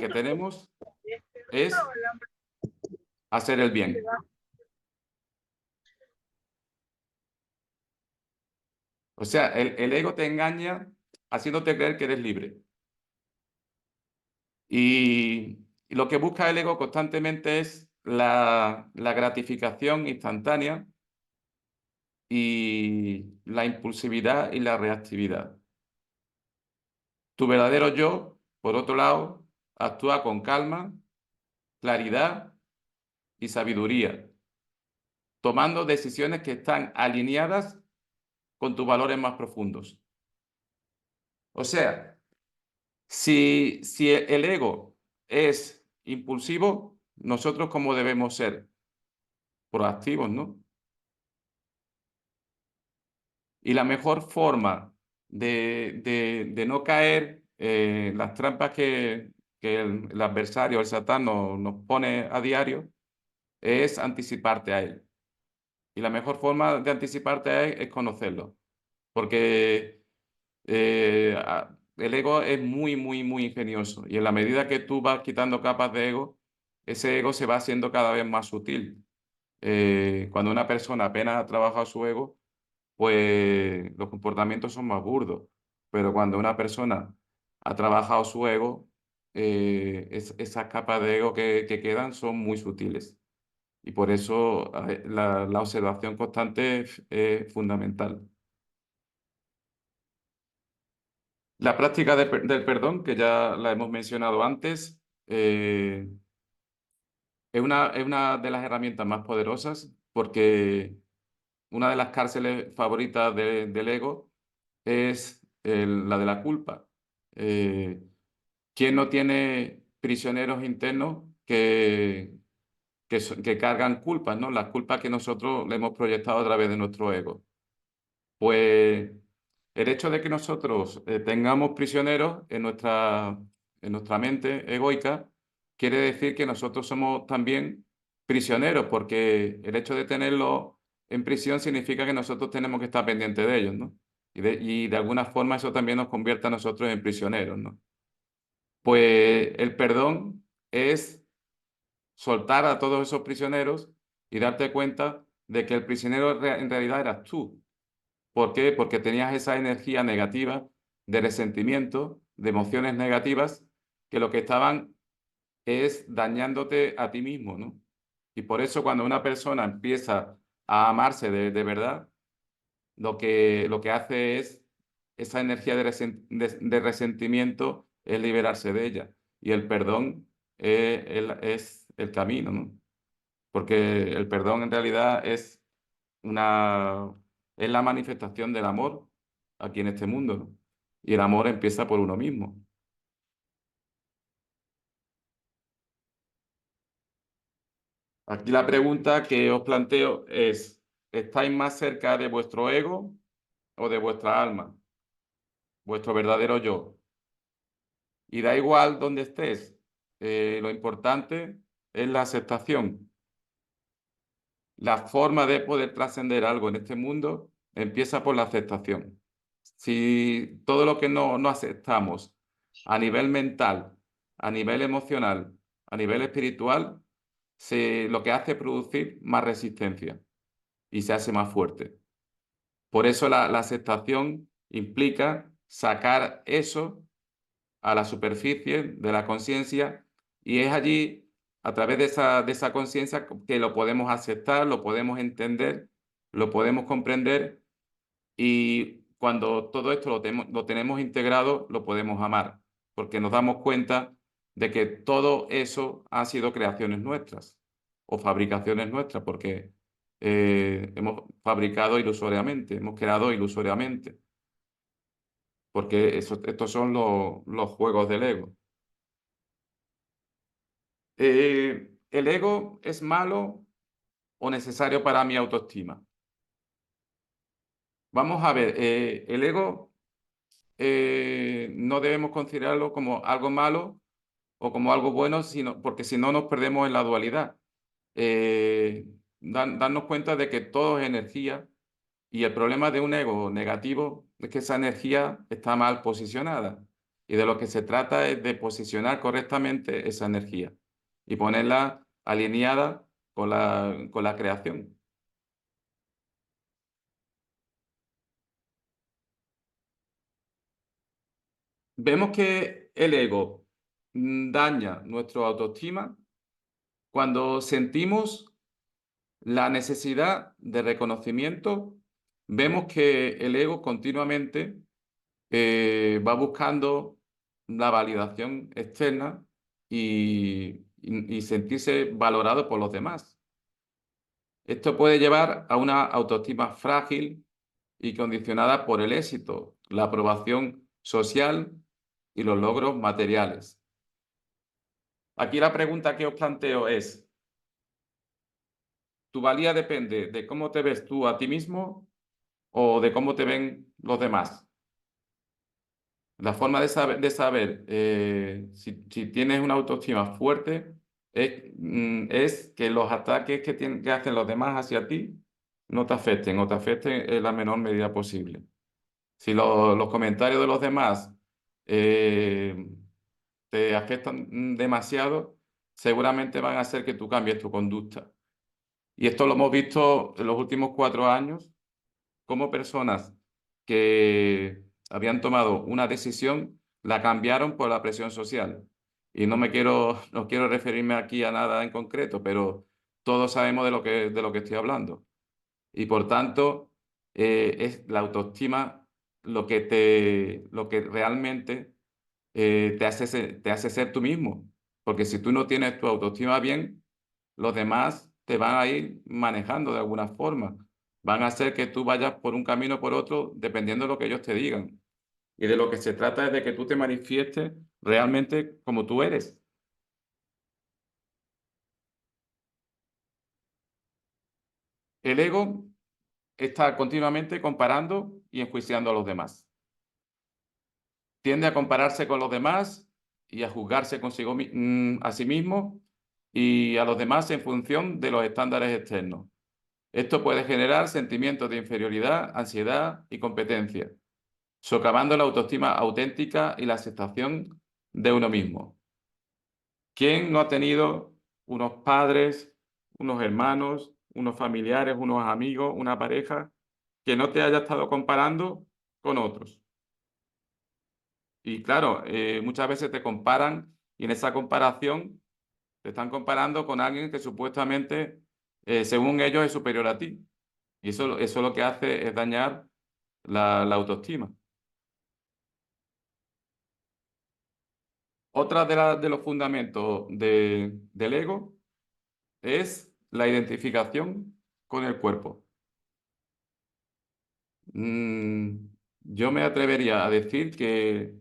tenemos, es hacer el bien. O sea, el ego te engaña haciéndote creer que eres libre. Y lo que busca el ego constantemente es la gratificación instantánea y la impulsividad y la reactividad. Tu verdadero yo, por otro lado, actúa con calma, claridad y sabiduría, tomando decisiones que están alineadas con tus valores más profundos. O sea, si el ego es impulsivo, nosotros ¿cómo debemos ser? Proactivos, ¿no? Y la mejor forma de no caer en las trampas que el adversario, el Satán, nos pone a diario, es anticiparte a él. Y la mejor forma de anticiparte a él es conocerlo. Porque el ego es muy, muy, muy ingenioso. Y en la medida que tú vas quitando capas de ego, ese ego se va haciendo cada vez más sutil. Cuando una persona apenas ha trabajado su ego, pues los comportamientos son más burdos. Pero cuando una persona ha trabajado su ego, esas capas de ego que quedan son muy sutiles. Y por eso la observación constante es fundamental. La práctica del perdón, que ya la hemos mencionado antes, es una de las herramientas más poderosas porque una de las cárceles favoritas del ego es la de la culpa. ¿Quién no tiene prisioneros internos que cargan culpas, ¿no? Las culpas que nosotros le hemos proyectado a través de nuestro ego. Pues el hecho de que nosotros tengamos prisioneros en nuestra mente egoica quiere decir que nosotros somos también prisioneros, porque el hecho de tenerlos en prisión significa que nosotros tenemos que estar pendientes de ellos, ¿no? Y de alguna forma eso también nos convierte a nosotros en prisioneros, ¿no? Pues el perdón es soltar a todos esos prisioneros y darte cuenta de que el prisionero en realidad eras tú. ¿Por qué? Porque tenías esa energía negativa de resentimiento, de emociones negativas, que lo que estaban es dañándote a ti mismo, ¿no? Y por eso cuando una persona empieza a amarse de verdad, lo que hace es esa energía de resentimiento es liberarse de ella. Y el perdón es el camino, ¿no? Porque el perdón en realidad es la manifestación del amor aquí en este mundo, ¿no? Y el amor empieza por uno mismo. Aquí la pregunta que os planteo es, ¿estáis más cerca de vuestro ego o de vuestra alma? Vuestro verdadero yo. Y da igual dónde estés, lo importante es la aceptación. La forma de poder trascender algo en este mundo empieza por la aceptación. Si todo lo que no aceptamos a nivel mental, a nivel emocional, a nivel espiritual, lo que hace es producir más resistencia y se hace más fuerte. Por eso la aceptación implica sacar eso a la superficie de la conciencia y es allí, a través de esa conciencia, que lo podemos aceptar, lo podemos entender, lo podemos comprender y cuando todo esto lo tenemos integrado, lo podemos amar, porque nos damos cuenta de que todo eso ha sido creaciones nuestras o fabricaciones nuestras, porque hemos fabricado ilusoriamente, hemos creado ilusoriamente, porque estos son los juegos del ego. ¿El ego es malo o necesario para mi autoestima? Vamos a ver, el ego no debemos considerarlo como algo malo o como algo bueno, porque si no nos perdemos en la dualidad. Darnos cuenta de que todo es energía y el problema de un ego negativo es que esa energía está mal posicionada y de lo que se trata es de posicionar correctamente esa energía y ponerla alineada con la creación. Vemos que el ego daña nuestra autoestima cuando sentimos la necesidad de reconocimiento. Vemos que el ego continuamente va buscando la validación externa y sentirse valorado por los demás. Esto puede llevar a una autoestima frágil y condicionada por el éxito, la aprobación social y los logros materiales. Aquí la pregunta que os planteo es, ¿tu valía depende de cómo te ves tú a ti mismo o de cómo te ven los demás? La forma de saber si tienes una autoestima fuerte es que los ataques que hacen los demás hacia ti no te afecten o te afecten en la menor medida posible. Si los comentarios de los demás te afectan demasiado, seguramente van a hacer que tú cambies tu conducta. Y esto lo hemos visto en los últimos 4 años, como personas que habían tomado una decisión la cambiaron por la presión social. Y no quiero referirme aquí a nada en concreto, pero todos sabemos de lo que estoy hablando. Y por tanto, es la autoestima lo que realmente te hace ser tú mismo. Porque si tú no tienes tu autoestima bien, los demás te van a ir manejando de alguna forma. Van a hacer que tú vayas por un camino o por otro dependiendo de lo que ellos te digan. Y de lo que se trata es de que tú te manifiestes realmente como tú eres. El ego está continuamente comparando y enjuiciando a los demás. Tiende a compararse con los demás y a juzgarse a sí mismo y a los demás en función de los estándares externos. Esto puede generar sentimientos de inferioridad, ansiedad y competencia, socavando la autoestima auténtica y la aceptación de uno mismo. ¿Quién no ha tenido unos padres, unos hermanos, unos familiares, unos amigos, una pareja que no te haya estado comparando con otros? Y claro, muchas veces te comparan y en esa comparación te están comparando con alguien que supuestamente, según ellos, es superior a ti. Y eso lo que hace es dañar la autoestima. Otra de los fundamentos del ego es la identificación con el cuerpo. Yo me atrevería a decir que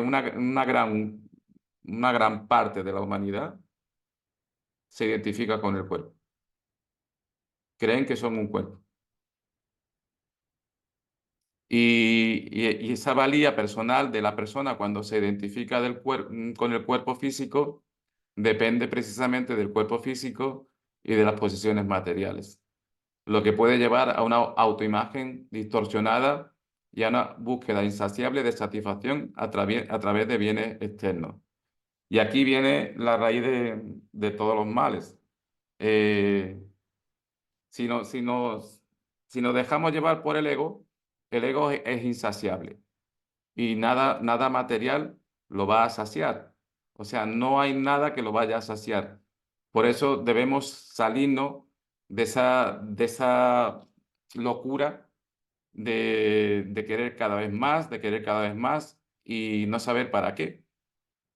una gran parte de la humanidad se identifica con el cuerpo. Creen que son un cuerpo. Y esa valía personal de la persona cuando se identifica con el cuerpo físico depende precisamente del cuerpo físico y de las posesiones materiales, lo que puede llevar a una autoimagen distorsionada y a una búsqueda insaciable de satisfacción a través de bienes externos. Y aquí viene la raíz de todos los males. Si nos dejamos llevar por el ego es insaciable y nada material lo va a saciar. O sea, no hay nada que lo vaya a saciar. Por eso debemos salirnos de esa locura de querer cada vez más, de querer cada vez más y no saber para qué.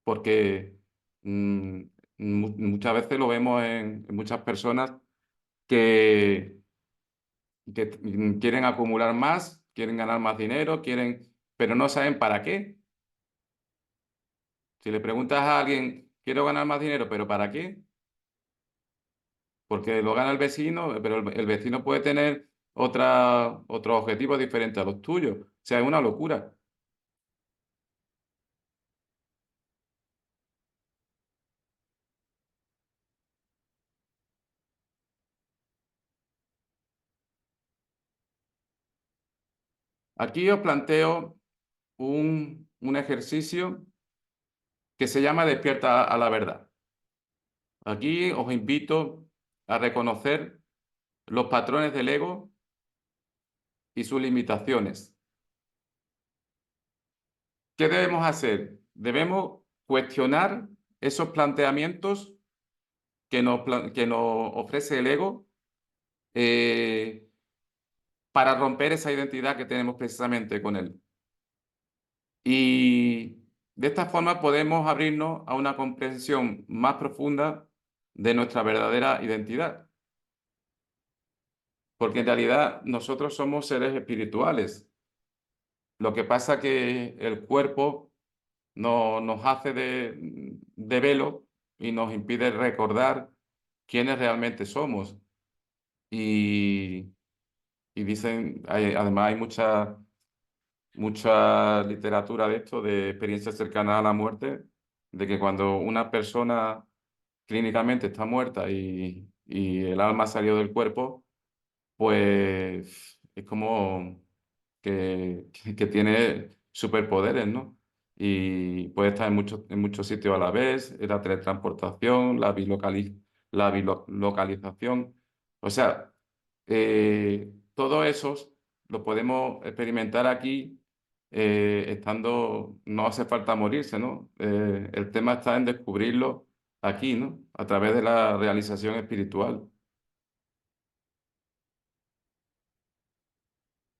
Porque muchas veces lo vemos en muchas personas que quieren acumular más, quieren ganar más dinero, pero no saben para qué. Si le preguntas a alguien, quiero ganar más dinero, ¿pero para qué? Porque lo gana el vecino, pero el vecino puede tener otro objetivo diferente a los tuyos. O sea, es una locura. Aquí os planteo un ejercicio que se llama Despierta a la verdad. Aquí os invito a reconocer los patrones del ego y sus limitaciones. ¿Qué debemos hacer? Debemos cuestionar esos planteamientos que nos ofrece el ego para romper esa identidad que tenemos precisamente con él. Y De esta forma podemos abrirnos a una comprensión más profunda de nuestra verdadera identidad. Porque en realidad nosotros somos seres espirituales. Lo que pasa que el cuerpo nos hace de velo y nos impide recordar quiénes realmente somos. Y dicen, además hay mucha literatura de esto, de experiencias cercanas a la muerte, de que cuando una persona clínicamente está muerta y el alma salió del cuerpo, pues es como que tiene superpoderes, ¿no? Y puede estar en muchos sitios a la vez, la teletransportación, la bilocalización. O sea, todos esos los podemos experimentar aquí estando, no hace falta morirse, ¿no? El tema está en descubrirlo aquí, ¿no? A través de la realización espiritual.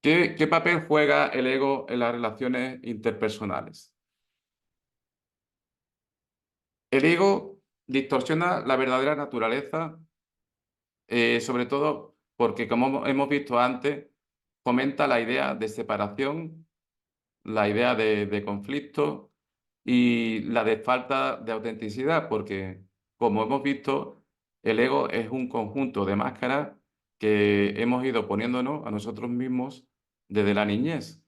¿Qué papel juega el ego en las relaciones interpersonales? El ego distorsiona la verdadera naturaleza, sobre todo porque, como hemos visto antes, fomenta la idea de separación, la idea de conflicto y la de falta de autenticidad, porque, como hemos visto, el ego es un conjunto de máscaras que hemos ido poniéndonos a nosotros mismos desde la niñez.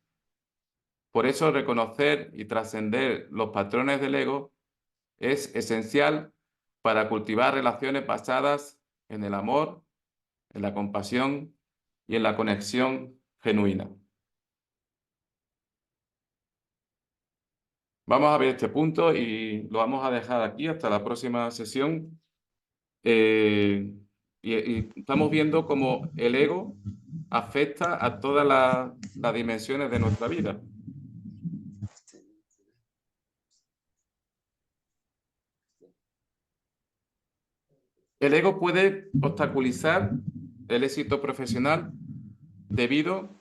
Por eso reconocer y trascender los patrones del ego es esencial para cultivar relaciones basadas en el amor, en la compasión y en la conexión genuina. Vamos a ver este punto y lo vamos a dejar aquí hasta la próxima sesión. Y estamos viendo cómo el ego afecta a todas las dimensiones de nuestra vida. El ego puede obstaculizar el éxito profesional debido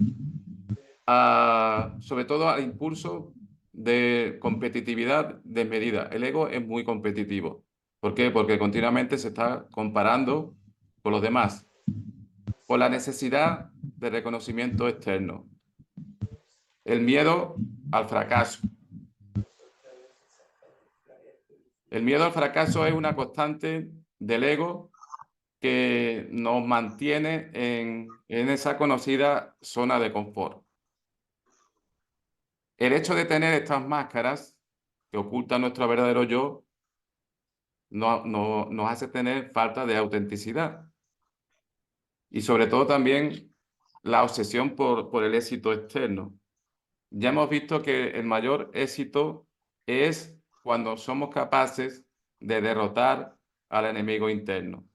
sobre todo al impulso de competitividad desmedida. El ego es muy competitivo. ¿Por qué? Porque continuamente se está comparando con los demás, por la necesidad de reconocimiento externo, el miedo al fracaso. El miedo al fracaso es una constante del ego que nos mantiene en esa conocida zona de confort. El hecho de tener estas máscaras que ocultan nuestro verdadero yo nos hace tener falta de autenticidad. Y sobre todo también la obsesión por el éxito externo. Ya hemos visto que el mayor éxito es cuando somos capaces de derrotar al enemigo interno.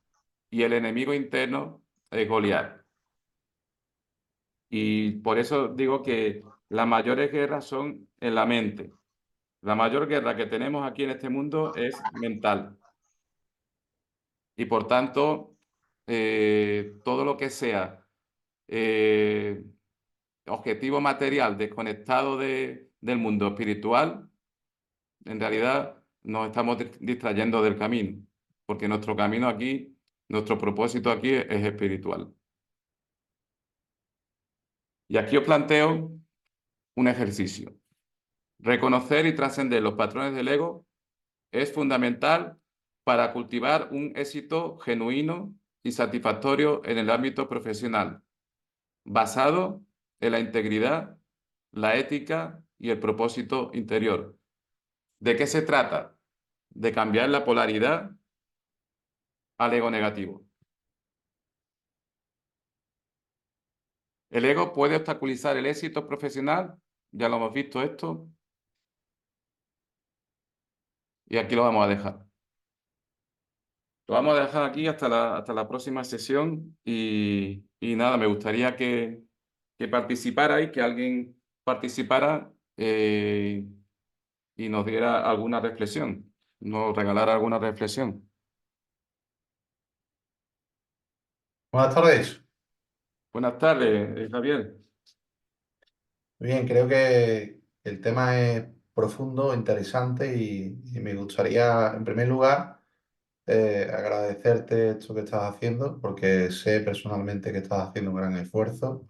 Y el enemigo interno es Goliat. Y por eso digo que las mayores guerras son en la mente. La mayor guerra que tenemos aquí en este mundo es mental. Y por tanto, todo lo que sea objetivo material desconectado del mundo espiritual, en realidad nos estamos distrayendo del camino, porque nuestro camino aquí, nuestro propósito aquí es espiritual. Y aquí os planteo un ejercicio. Reconocer y trascender los patrones del ego es fundamental para cultivar un éxito genuino y satisfactorio en el ámbito profesional, basado en la integridad, la ética y el propósito interior. ¿De qué se trata? De cambiar la polaridad al ego negativo. El ego puede obstaculizar el éxito profesional, ya lo hemos visto esto, y aquí lo vamos a dejar. Lo vamos a dejar aquí hasta la próxima sesión y nada, me gustaría que participarais, que alguien participara y nos diera alguna reflexión, nos regalara alguna reflexión. Buenas tardes. Buenas tardes, Javier. Muy bien, creo que el tema es profundo, interesante y me gustaría, en primer lugar, agradecerte esto que estás haciendo, porque sé personalmente que estás haciendo un gran esfuerzo.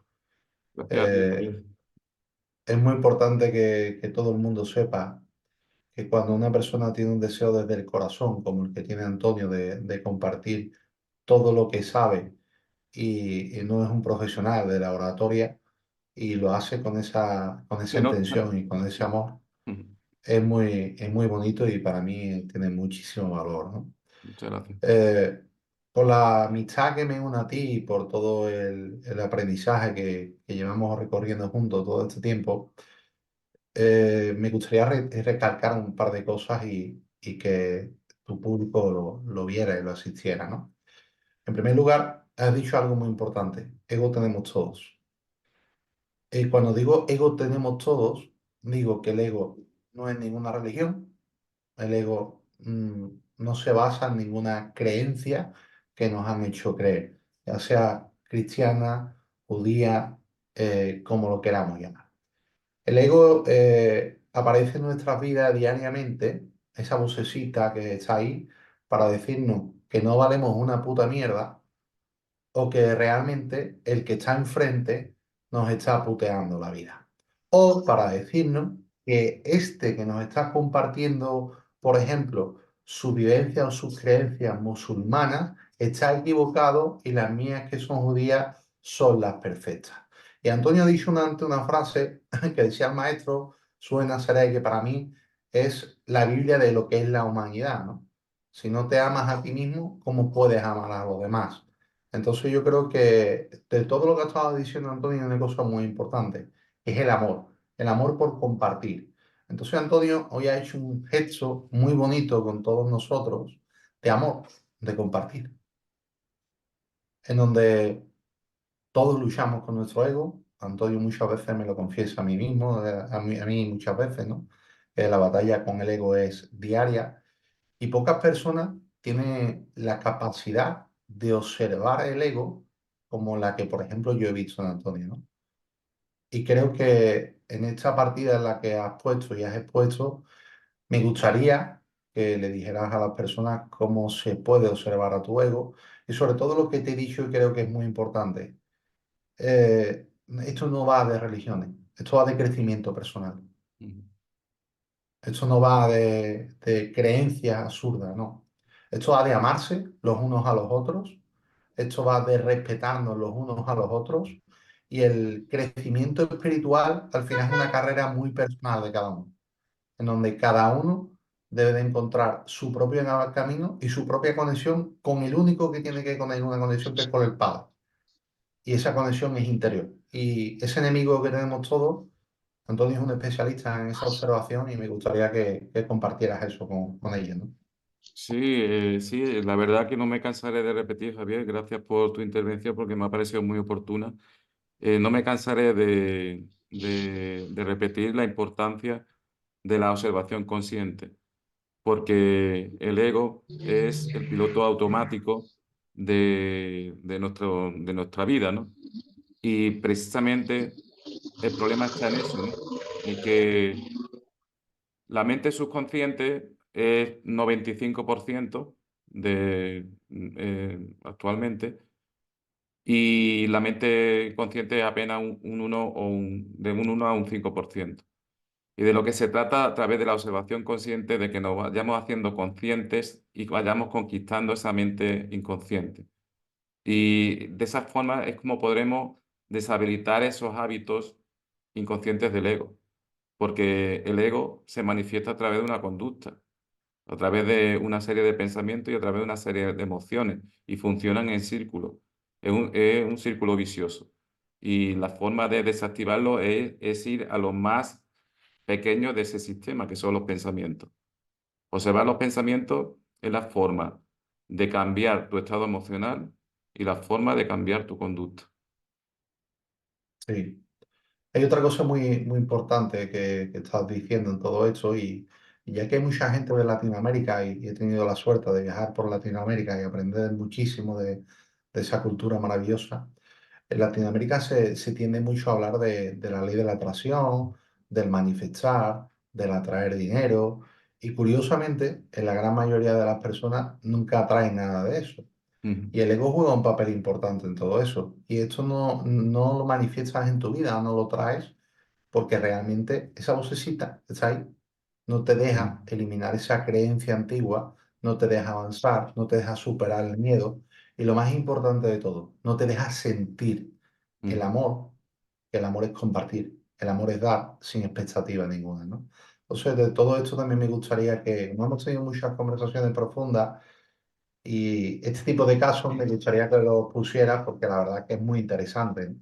Gracias a ti, Eh, Javier. es muy importante que todo el mundo sepa que cuando una persona tiene un deseo desde el corazón, como el que tiene Antonio, de compartir todo lo que sabe y no es un profesional de la oratoria y lo hace con esa Que no. intención y con ese amor, Ujú. es muy bonito y para mí tiene muchísimo valor, ¿no? Muchas gracias. Por la amistad que me une a ti y por todo el aprendizaje que llevamos recorriendo juntos todo este tiempo, me gustaría recalcar un par de cosas y que tu público lo viera y lo asistiera, ¿no? En primer lugar, has dicho algo muy importante. Ego tenemos todos. Y cuando digo ego tenemos todos, digo que el ego no es ninguna religión. El ego no se basa en ninguna creencia que nos han hecho creer, ya sea cristiana, judía, como lo queramos llamar. El ego aparece en nuestras vidas diariamente, esa vocecita que está ahí, para decirnos que no valemos una puta mierda o que realmente el que está enfrente nos está puteando la vida. O para decirnos que este que nos está compartiendo, por ejemplo, su vivencia o sus creencias musulmanas, está equivocado y las mías que son judías son las perfectas. Y Antonio ha dicho antes una frase que decía el maestro, suena será que para mí es la Biblia de lo que es la humanidad, ¿no? Si no te amas a ti mismo, ¿cómo puedes amar a los demás? Entonces yo creo que de todo lo que ha estado diciendo Antonio hay una cosa muy importante, que es el amor por compartir. Entonces Antonio hoy ha hecho un gesto muy bonito con todos nosotros de amor, de compartir, en donde todos luchamos con nuestro ego. Antonio muchas veces me lo confiesa a mí mismo, a mí muchas veces, ¿no? La batalla con el ego es diaria y pocas personas tienen la capacidad de observar el ego como la que, por ejemplo, yo he visto en Antonio, ¿no? Y creo que en esta partida en la que has puesto y has expuesto, me gustaría que le dijeras a las personas cómo se puede observar a tu ego y sobre todo lo que te he dicho y creo que es muy importante. Esto no va de religiones, esto va de crecimiento personal. Ujú. Esto no va de creencias absurdas, no. Esto va de amarse los unos a los otros. Esto va de respetarnos los unos a los otros. Y el crecimiento espiritual al final es una carrera muy personal de cada uno, en donde cada uno debe de encontrar su propio camino y su propia conexión con el único que tiene que tener una conexión que es con el Padre. Y esa conexión es interior. Y ese enemigo que tenemos todos, Antonio es un especialista en esa observación y me gustaría que compartieras eso con ella, ¿no? Sí, sí, la verdad que no me cansaré de repetir, Javier. Gracias por tu intervención porque me ha parecido muy oportuna. No me cansaré de repetir la importancia de la observación consciente, porque el ego es el piloto automático de nuestra vida, ¿no? Y precisamente el problema está en eso, ¿no? En que la mente subconsciente es 95% actualmente y la mente consciente es apenas un 1 de un 1 a un 5%. Y de lo que se trata a través de la observación consciente de que nos vayamos haciendo conscientes y vayamos conquistando esa mente inconsciente. Y de esa forma es como podremos deshabilitar esos hábitos inconscientes del ego, porque el ego se manifiesta a través de una conducta, a través de una serie de pensamientos y a través de una serie de emociones, y funcionan en círculo. Es un círculo vicioso. Y la forma de desactivarlo es ir a lo más pequeño de ese sistema, que son los pensamientos. Observar los pensamientos es la forma de cambiar tu estado emocional y la forma de cambiar tu conducta. Sí. Hay otra cosa muy, muy importante que estás diciendo en todo esto y ya que hay mucha gente de Latinoamérica y he tenido la suerte de viajar por Latinoamérica y aprender muchísimo de esa cultura maravillosa, en Latinoamérica se tiende mucho a hablar de la ley de la atracción, del manifestar, del atraer dinero. Y curiosamente, en la gran mayoría de las personas nunca atraen nada de eso. Ujú, Y el ego juega un papel importante en todo eso. Y esto no lo manifiestas en tu vida, no lo traes, porque realmente esa vocecita está ahí. No te deja eliminar esa creencia antigua, no te deja avanzar, no te deja superar el miedo. Y lo más importante de todo, no te deja sentir el ujú. amor, que el amor es compartir, el amor es dar sin expectativa ninguna, ¿no? Entonces, de todo esto también me gustaría que, no hemos tenido muchas conversaciones profundas, y este tipo de casos me gustaría que lo pusieras porque la verdad que es muy interesante, ¿no?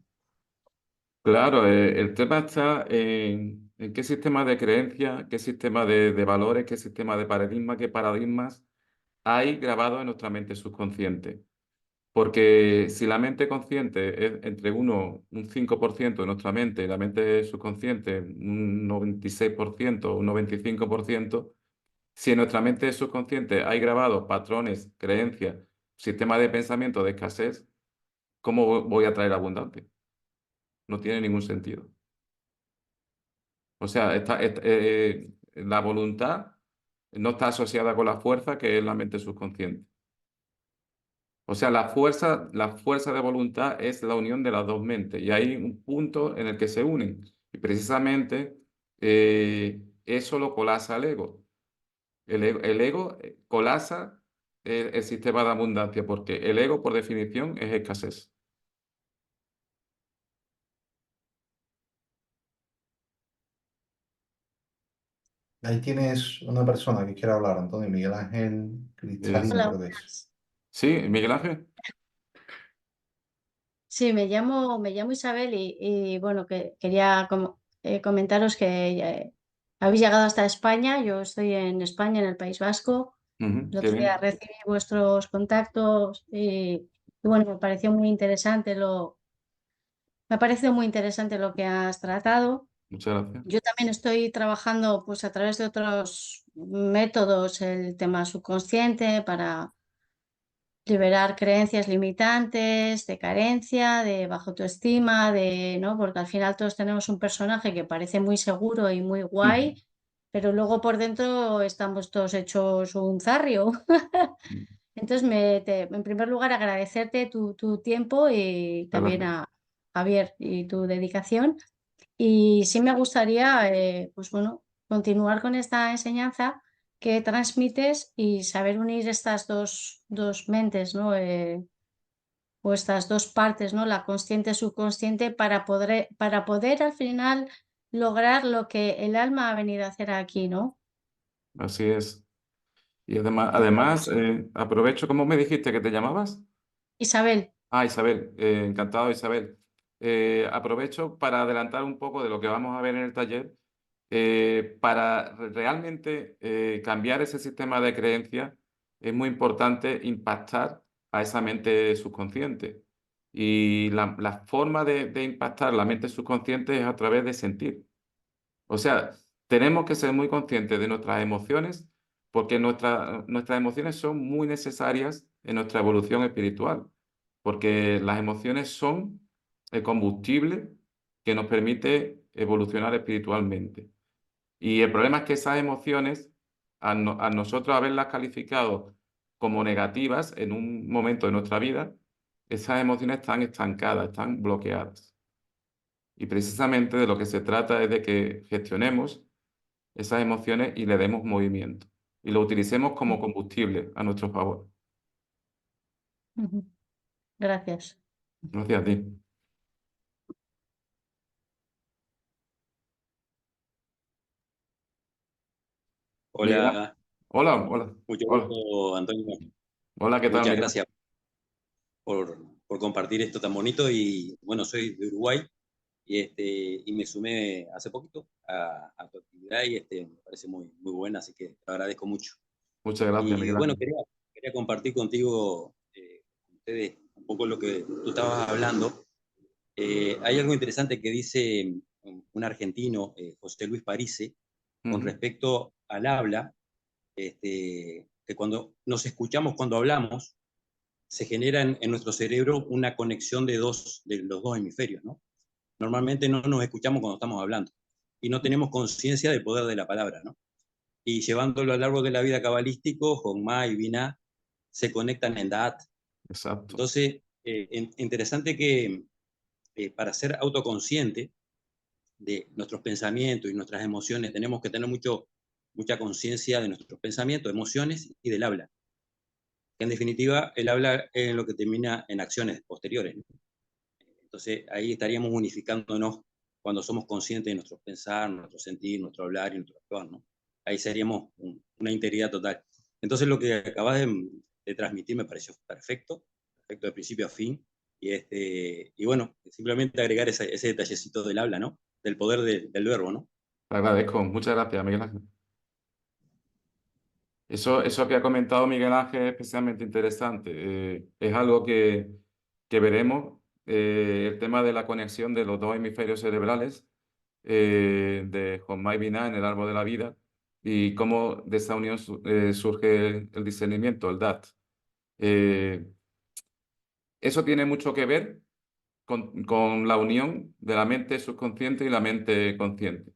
Claro, el tema está en qué sistema de creencias, qué sistema de valores, qué sistema de paradigmas, qué paradigmas hay grabados en nuestra mente subconsciente. Porque si la mente consciente es entre un 5% de nuestra mente y la mente subconsciente un 96%, un 95%, si en nuestra mente subconsciente hay grabados patrones, creencias, sistema de pensamiento de escasez, ¿cómo voy a traer abundancia? No tiene ningún sentido. O sea, la voluntad no está asociada con la fuerza que es la mente subconsciente. O sea, la fuerza de voluntad es la unión de las dos mentes y hay un punto en el que se unen. Y precisamente eso lo colapsa el ego. El ego colapsa el sistema de abundancia porque el ego, por definición, es escasez. Ahí tienes una persona que quiere hablar, Antonio Miguel Ángel Cristalino, Sí. Hola, creo que es. buenas. ¿Sí, Miguel Ángel? Sí, me llamo Isabel bueno, que quería comentaros que habéis llegado hasta España. Yo estoy en España, en el País Vasco. Ujú, El qué otro día bien. recibí vuestros contactos y bueno, me ha parecido muy interesante lo que has tratado. Muchas gracias. Yo también estoy trabajando pues a través de otros métodos el tema subconsciente para liberar creencias limitantes, de carencia, de baja autoestima, ¿no? Porque al final todos tenemos un personaje que parece muy seguro y muy Ujú, guay, pero luego por dentro estamos todos hechos un zarrio. ujú. Entonces, en primer lugar, agradecerte tu tiempo y Muchas también gracias. a Javier y tu dedicación. Y sí me gustaría, pues bueno, continuar con esta enseñanza que transmites y saber unir estas dos mentes, ¿no? O estas dos partes, ¿no? La consciente y subconsciente para poder al final lograr lo que el alma ha venido a hacer aquí, ¿no? Así es. Y además, Entonces, aprovecho, ¿cómo me dijiste que te llamabas? Isabel, Ah, Isabel, encantado, Isabel. Aprovecho para adelantar un poco de lo que vamos a ver en el taller, para realmente cambiar ese sistema de creencias es muy importante impactar a esa mente subconsciente. Y la forma de impactar la mente subconsciente es a través de sentir. O sea, tenemos que ser muy conscientes de nuestras emociones porque nuestras emociones son muy necesarias en nuestra evolución espiritual, porque las emociones son el combustible que nos permite evolucionar espiritualmente. Y el problema es que esas emociones, a nosotros haberlas calificado como negativas en un momento de nuestra vida, esas emociones están estancadas, están bloqueadas. Y precisamente de lo que se trata es de que gestionemos esas emociones y le demos movimiento y lo utilicemos como combustible a nuestro favor. ujú, gracias. Gracias a ti. Miguel Ángel. Hola, Hola, hola, mucho hola. gusto, Antonio. Hola, ¿qué tal, Muchas Miguel Ángel? gracias por compartir esto tan bonito. Y bueno, soy de Uruguay y me sumé hace poquito a tu actividad y me parece muy buena, así que te agradezco mucho. Muchas gracias, Y Miguel bueno, Ángel. quería compartir contigo, con ustedes, un poco lo que tú estabas hablando. Hay algo interesante que dice un argentino, José Luis Parise, con Ujú. respecto al habla, que cuando nos escuchamos cuando hablamos, se genera en nuestro cerebro una conexión de los dos hemisferios, ¿no? Normalmente no nos escuchamos cuando estamos hablando. y no tenemos conciencia del poder de la palabra, ¿no? Y llevándolo al árbol de la vida cabalístico, Jogma y Binah se conectan en Da'at. Exacto. Entonces, interesante que para ser autoconsciente de nuestros pensamientos y nuestras emociones, tenemos que tener mucha conciencia de nuestros pensamientos, emociones y del habla. Que en definitiva, el habla es lo que termina en acciones posteriores, ¿no? Entonces, ahí estaríamos unificándonos cuando somos conscientes de nuestros pensar, nuestro sentir, nuestro hablar y nuestro actuar, ¿no? Ahí seríamos una integridad total. Entonces, lo que acabas de transmitir me pareció perfecto de principio a fin. Y bueno, simplemente agregar ese detallecito del habla, ¿no? Del poder del verbo, ¿no? Te agradezco. Muchas gracias, Miguel Ángel. Eso que ha comentado Miguel Ángel es especialmente interesante. Es algo que veremos, el tema de la conexión de los dos hemisferios cerebrales de Jogma y Binah en el árbol de la vida y cómo de esa unión surge el discernimiento, el Dat. Eso tiene mucho que ver con la unión de la mente subconsciente y la mente consciente.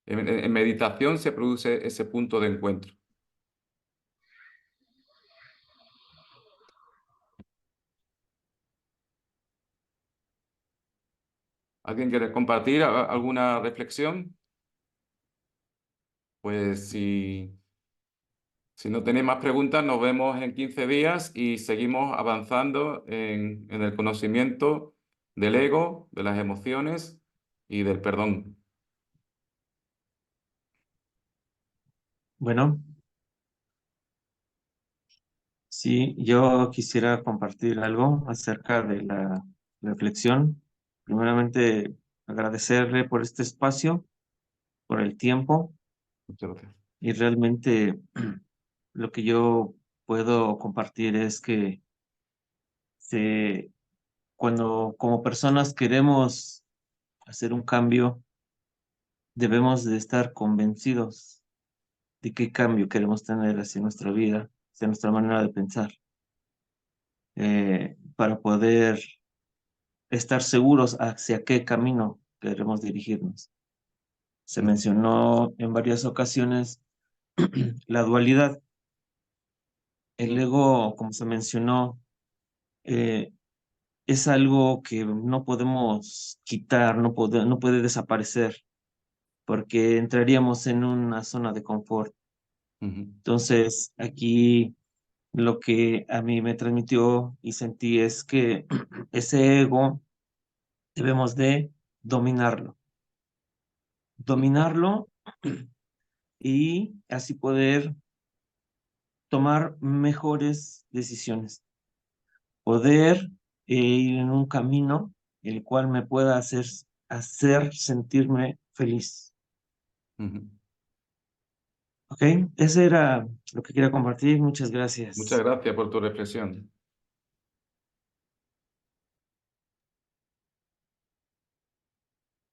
En meditación se produce ese punto de encuentro. ¿Alguien quiere compartir alguna reflexión? Pues si no tenéis más preguntas, nos vemos en 15 días y seguimos avanzando en el conocimiento del ego, de las emociones y del perdón. Bueno, sí, yo quisiera compartir algo acerca de la reflexión. Primeramente, agradecerle por este espacio, por el tiempo, Muchas gracias. y realmente lo que yo puedo compartir es que cuando como personas queremos hacer un cambio, debemos de estar convencidos de qué cambio queremos tener hacia nuestra vida, hacia nuestra manera de pensar, para poder estar seguros hacia qué camino queremos dirigirnos. Se mencionó en varias ocasiones la dualidad. El ego, como se mencionó, es algo que no podemos quitar, no puede desaparecer, porque entraríamos en una zona de confort. Entonces, aquí lo que a mí me transmitió y sentí es que ese ego debemos de dominarlo. Dominarlo y así poder tomar mejores decisiones. Poder ir en un camino el cual me pueda hacer sentirme feliz. ¿Ok? Ese era lo que quería compartir. Muchas gracias. Muchas gracias por tu reflexión.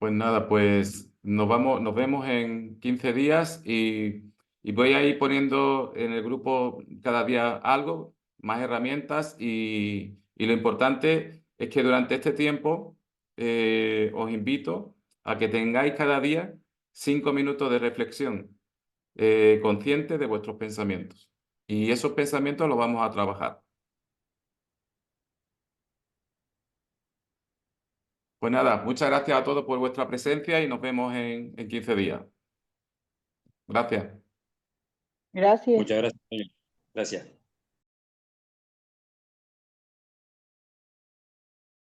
Pues nada, pues nos vemos en 15 días y voy a ir poniendo en el grupo cada día algo, más herramientas y lo importante es que durante este tiempo os invito a que tengáis cada día 5 minutos de reflexión consciente de vuestros pensamientos. Y esos pensamientos los vamos a trabajar. Pues nada, muchas gracias a todos por vuestra presencia y nos vemos en 15 días. Gracias. Gracias. Muchas gracias. Gracias.